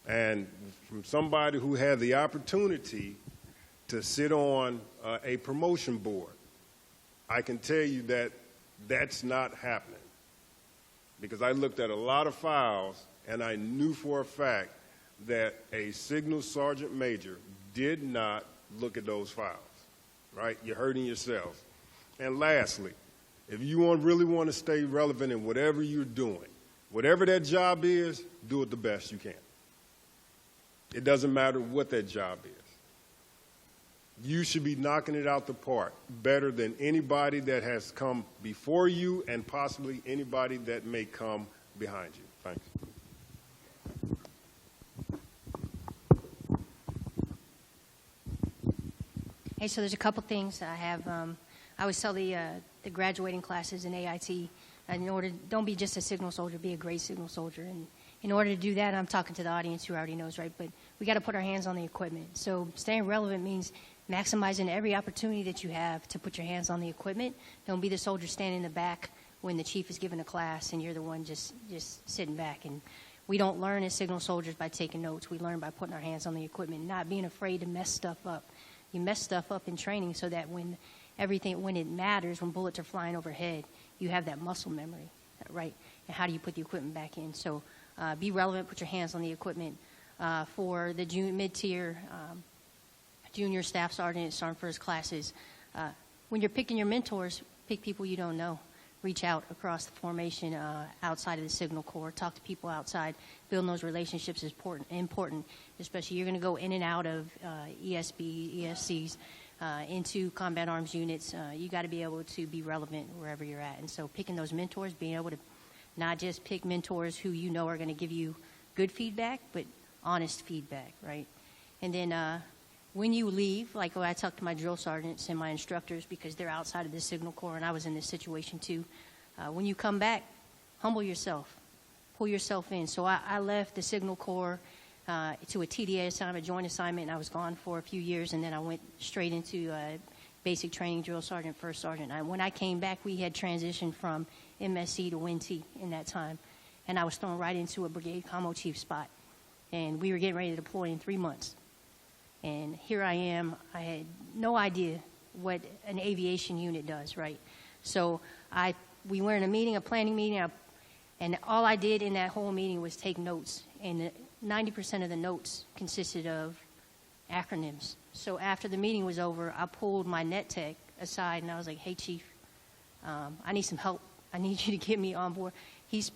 Speaker 7: And from somebody who had the opportunity to sit on a promotion board, I can tell you that that's not happening. Because I looked at a lot of files, and I knew for a fact that a signal sergeant major did not look at those files, right? You're hurting yourself. And lastly, if you really want to stay relevant in whatever you're doing, whatever that job is, do it the best you can. It doesn't matter what that job is. You should be knocking it out the park better than anybody that has come before you and possibly anybody that may come behind you. Thanks.
Speaker 8: Hey, so there's a couple things I have. I always tell the graduating classes in AIT, don't be just a signal soldier, be a great signal soldier. And in order to do that, I'm talking to the audience who already knows, right? But we got to put our hands on the equipment. So staying relevant means maximizing every opportunity that you have to put your hands on the equipment. Don't be the soldier standing in the back when the chief is giving a class and you're the one just sitting back. And we don't learn as signal soldiers by taking notes. We learn by putting our hands on the equipment, not being afraid to mess stuff up. You mess stuff up in training so that when it matters, when bullets are flying overhead, you have that muscle memory, right? And how do you put the equipment back in? So be relevant, put your hands on the equipment. For the mid-tier junior staff sergeant, sergeant first classes, when you're picking your mentors, pick people you don't know. Reach out across the formation outside of the Signal Corps. Talk to people outside. Building those relationships is important, especially you're going to go in and out of ESB, ESCs, into combat arms units. You got to be able to be relevant wherever you're at. And so picking those mentors, being able to not just pick mentors who you know are going to give you good feedback, but honest feedback, right? And then when you leave, like I talk to my drill sergeants and my instructors because they're outside of the Signal Corps, and I was in this situation too. When you come back, humble yourself. Pull yourself in. So I left the Signal Corps to a TDA assignment, joint assignment, and I was gone for a few years, and then I went straight into basic training, drill sergeant, first sergeant. When I came back, we had transitioned from MSC to WinT in that time, and I was thrown right into a brigade commo chief spot, and we were getting ready to deploy in 3 months. And here I am. I had no idea what an aviation unit does, right? So we were in a meeting, a planning meeting, and all I did in that whole meeting was take notes, and 90% of the notes consisted of acronyms. So after the meeting was over, I pulled my net tech aside, and I was like, hey, Chief, I need some help. I need you to get me on board.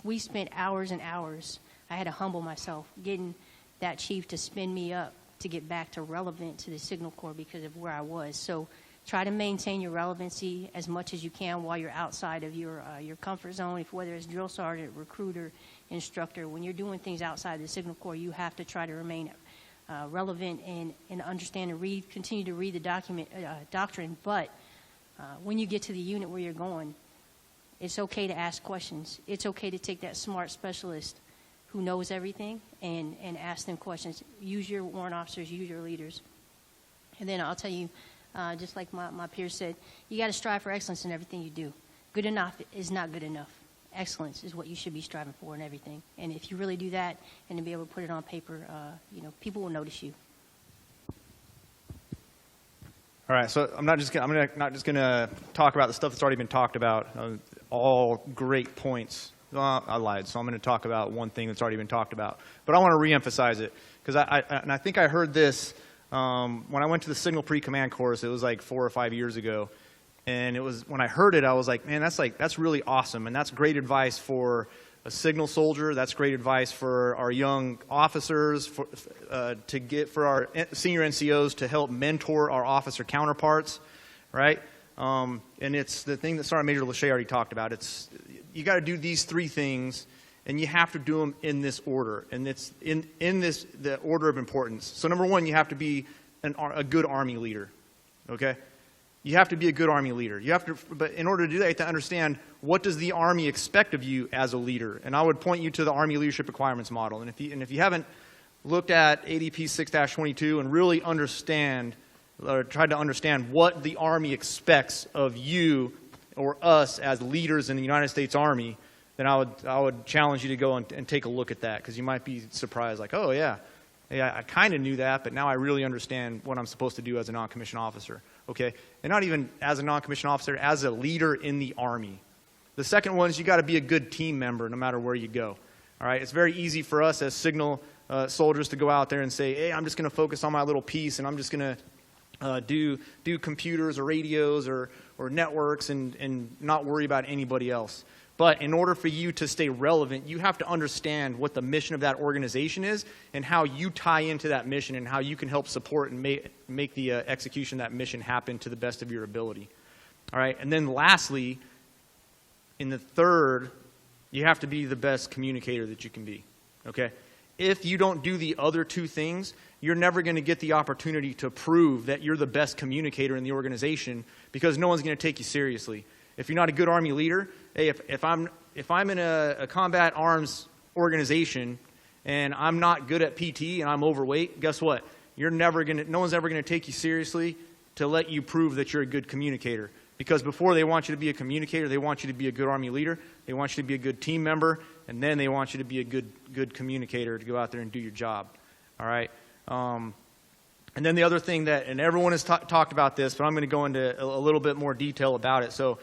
Speaker 8: We spent hours and hours. I had to humble myself, getting that chief to spin me up to get back to relevant to the Signal Corps because of where I was. So try to maintain your relevancy as much as you can while you're outside of your comfort zone, whether it's drill sergeant, recruiter, instructor. When you're doing things outside the Signal Corps, you have to try to remain relevant and understand and continue to read the doctrine. But when you get to the unit where you're going, it's okay to ask questions. It's okay to take that smart specialist who knows everything and ask them questions. Use your warrant officers, use your leaders. And then I'll tell you, just like my peers said, you got to strive for excellence in everything you do. Good enough is not good enough. Excellence is what you should be striving for in everything. And if you really do that and to be able to put it on paper, people will notice you.
Speaker 9: All right, so I'm not just gonna talk about the stuff that's already been talked about. All great points. I lied. So I'm going to talk about one thing that's already been talked about, but I want to reemphasize it because I think I heard this when I went to the Signal Pre-Command course. It was like 4 or 5 years ago, and it was when I heard it, I was like, man, that's really awesome, and that's great advice for a Signal soldier. That's great advice for our young officers, for our senior NCOs to help mentor our officer counterparts, right? And it's the thing that Sergeant Major Lawshea already talked about. You got to do these 3 things, and you have to do them in this order, and it's in the order of importance. So number 1, you have to be a good Army leader, okay? You have to be a good Army leader. But in order to do that, you have to understand what does the Army expect of you as a leader. And I would point you to the Army Leadership Requirements Model. And if you haven't looked at ADP 6-22 and really understand or tried to understand what the Army expects of you or us as leaders in the United States Army, then I would challenge you to go and take a look at that, because you might be surprised, like, oh yeah, I kind of knew that, but now I really understand what I'm supposed to do as a non-commissioned officer. Okay, and not even as a non-commissioned officer, as a leader in the Army. The second one is you got to be a good team member no matter where you go. All right, it's very easy for us as Signal soldiers to go out there and say, hey, I'm just going to focus on my little piece, and I'm just going to do computers or radios or networks and not worry about anybody else. But in order for you to stay relevant, you have to understand what the mission of that organization is and how you tie into that mission and how you can help support and make the execution of that mission happen to the best of your ability. All right, and then lastly, in the third, you have to be the best communicator that you can be. Okay? If you don't do the other 2 things, you're never going to get the opportunity to prove that you're the best communicator in the organization, because no one's going to take you seriously. If you're not a good Army leader, hey, if I'm in a combat arms organization and I'm not good at PT and I'm overweight, guess what? No one's ever going to take you seriously to let you prove that you're a good communicator. Because before they want you to be a communicator, they want you to be a good Army leader, they want you to be a good team member, and then they want you to be a good communicator to go out there and do your job. All right? And then the other thing and everyone has talked about this, but I'm going to go into a little bit more detail about it. So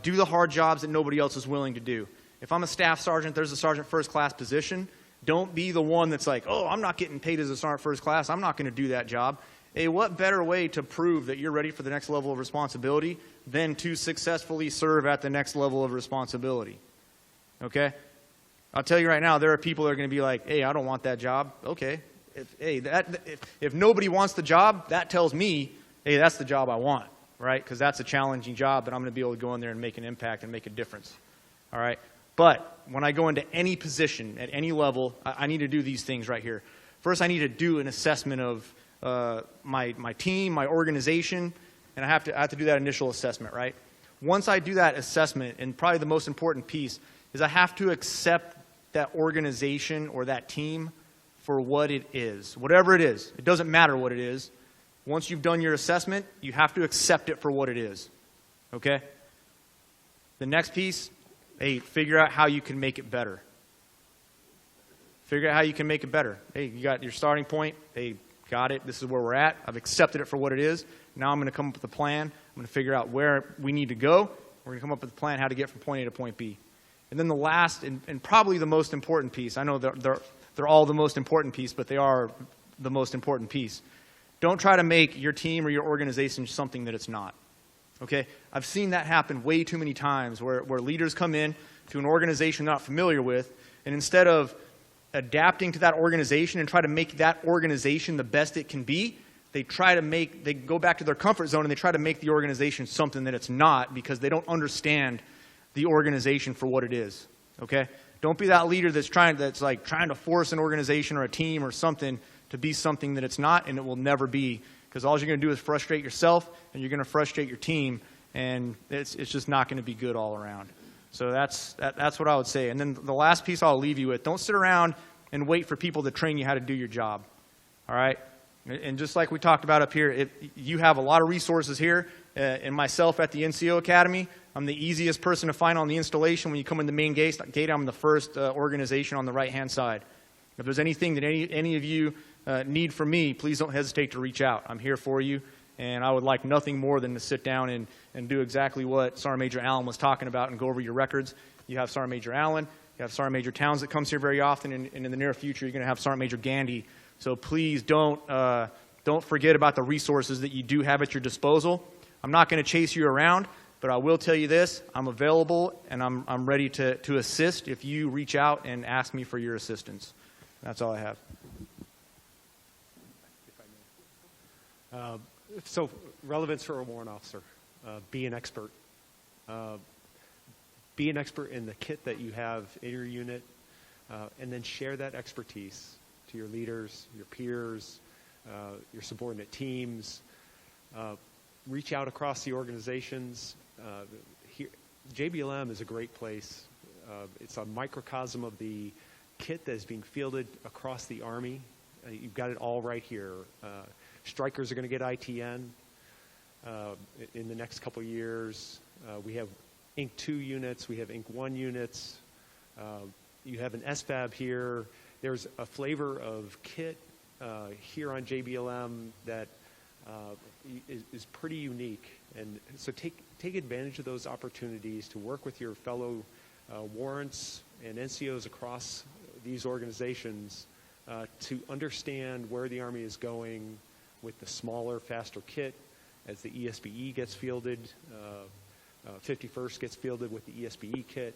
Speaker 9: do the hard jobs that nobody else is willing to do. If I'm a staff sergeant, there's a sergeant first class position. Don't be the one that's like, oh, I'm not getting paid as a sergeant first class, I'm not going to do that job. Hey, what better way to prove that you're ready for the next level of responsibility than to successfully serve at the next level of responsibility? Okay? I'll tell you right now, there are people that are going to be like, hey, I don't want that job. Okay. If nobody wants the job, that tells me, hey, that's the job I want, right? Because that's a challenging job that I'm going to be able to go in there and make an impact and make a difference. All right? But when I go into any position at any level, I need to do these things right here. First, I need to do an assessment of my team, my organization, and I have to do that initial assessment, right? Once I do that assessment, and probably the most important piece is I have to accept that organization or that team for what it is. Whatever it is. It doesn't matter what it is. Once you've done your assessment, you have to accept it for what it is. Okay? The next piece, hey, figure out how you can make it better. Figure out how you can make it better. Hey, you got your starting point. Hey, got it. This is where we're at. I've accepted it for what it is. Now I'm going to come up with a plan. I'm going to figure out where we need to go. We're going to come up with a plan how to get from point A to point B. And then the last and probably the most important piece, I know they're all the most important piece, but they are the most important piece. Don't try to make your team or your organization something that it's not. Okay? I've seen that happen way too many times where leaders come in to an organization they're not familiar with, and instead of adapting to that organization and try to make that organization the best it can be, they go back to their comfort zone and they try to make the organization something that it's not because they don't understand the organization for what it is. Okay? Don't be that leader that's trying to force an organization or a team or something to be something that it's not, and it will never be, because all you're going to do is frustrate yourself and you're going to frustrate your team, and it's just not going to be good all around. So that's what I would say. And then the last piece I'll leave you with, don't sit around and wait for people to train you how to do your job. All right? And just like we talked about up here, you have a lot of resources here. And myself at the NCO Academy, I'm the easiest person to find on the installation. When you come in the main gate, I'm the first organization on the right-hand side. If there's anything that any of you need from me, please don't hesitate to reach out. I'm here for you, and I would like nothing more than to sit down and do exactly what Sergeant Major Allen was talking about and go over your records. You have Sergeant Major Allen, you have Sergeant Major Towns that comes here very often, and in the near future, you're going to have Sergeant Major Gandy. So please don't forget about the resources that you do have at your disposal. I'm not going to chase you around, but I will tell you this, I'm available and I'm ready to assist if you reach out and ask me for your assistance. That's all I have.
Speaker 3: So relevance for a warrant officer, be an expert. Be an expert in the kit that you have in your unit, and then share that expertise to your leaders, your peers, your subordinate teams. Reach out across the organizations. JBLM is a great place. It's a microcosm of the kit that is being fielded across the Army. You've got it all right here. Strikers are going to get ITN in the next couple of years. We have Inc. 2 units. We have Inc. 1 units. You have an SFAB here. There's a flavor of kit here on JBLM that is pretty unique. And so take advantage of those opportunities to work with your fellow warrants and NCOs across these organizations to understand where the Army is going with the smaller, faster kit as the ESBE gets fielded. 51st gets fielded with the ESBE kit.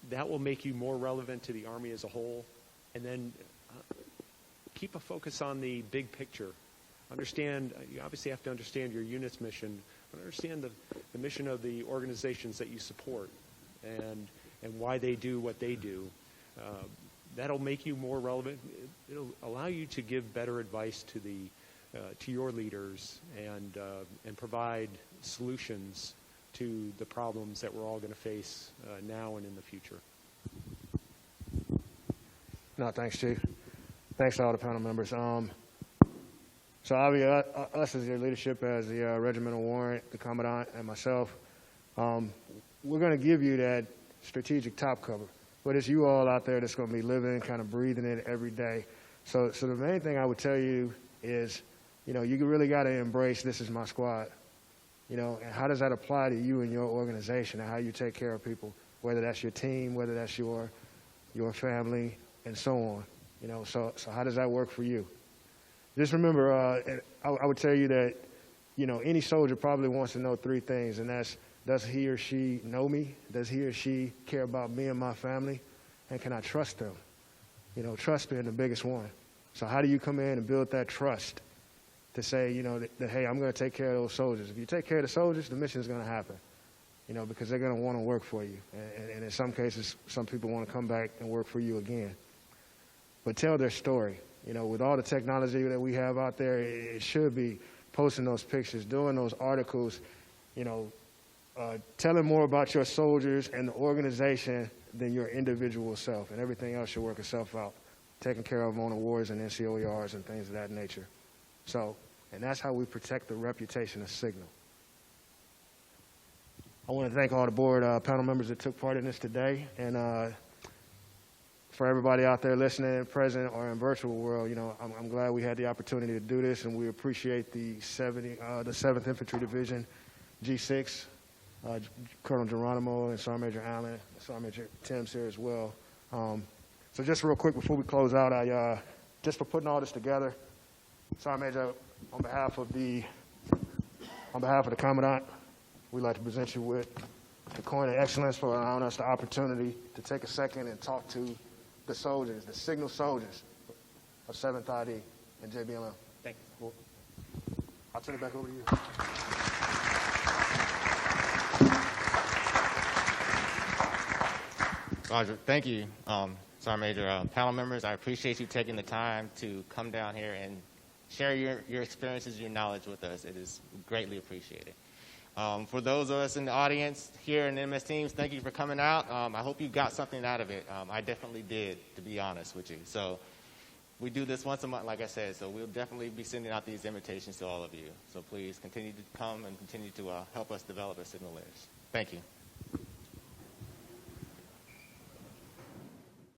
Speaker 3: That will make you more relevant to the Army as a whole. And then keep a focus on the big picture. You obviously have to understand your unit's mission, but understand the mission of the organizations that you support and why they do what they do. That'll make you more relevant. It'll allow you to give better advice to your leaders and provide solutions to the problems that we're all going to face now and in the future.
Speaker 2: No, thanks, Chief. Thanks to all the panel members. So obviously, us as your leadership, as the regimental warrant, the commandant, and myself, we're going to give you that strategic top cover. But it's you all out there that's going to be living, kind of breathing it every day. So the main thing I would tell you is, you really got to embrace this is my squad. And how does that apply to you and your organization and how you take care of people, whether that's your team, whether that's your family, and so on. So how does that work for you? Just remember, I would tell you that, any soldier probably wants to know 3 things, and that's, does he or she know me? Does he or she care about me and my family? And can I trust them? Trust being the biggest one. So how do you come in and build that trust to say, that hey, I'm going to take care of those soldiers? If you take care of the soldiers, the mission is going to happen, because they're going to want to work for you. And in some cases, some people want to come back and work for you again. But tell their story. With all the technology that we have out there, it should be posting those pictures, doing those articles, telling more about your soldiers and the organization than your individual self, and everything else should work itself out. taken care of on awards and NCOERs and things of that nature. So, and that's how we protect the reputation of Signal. I want to thank all the board panel members that took part in this today, and for everybody out there listening in present or in virtual world, you know, I'm glad we had the opportunity to do this, and we appreciate the 7th Infantry Division, G6, Colonel Geronimo and Sergeant Major Allen, Sergeant Major Timms here as well. So just real quick before we close out, just for putting all this together, Sergeant Major, on behalf of the Commandant, we'd like to present you with the Coin of Excellence for allowing us the opportunity to take a second and talk to the soldiers, the Signal soldiers of 7th ID and JBLM.
Speaker 1: Thank you.
Speaker 2: I'll turn it back over to you.
Speaker 1: Roger, thank you, Sergeant Major. Panel members, I appreciate you taking the time to come down here and share your experiences, your knowledge with us. It is greatly appreciated. For those of us in the audience here in MS Teams, thank you for coming out. I hope you got something out of it. I definitely did, to be honest with you. So we do this once a month, like I said, so we'll definitely be sending out these invitations to all of you. So please continue to come and continue to help us develop as Signal leaders. Thank you.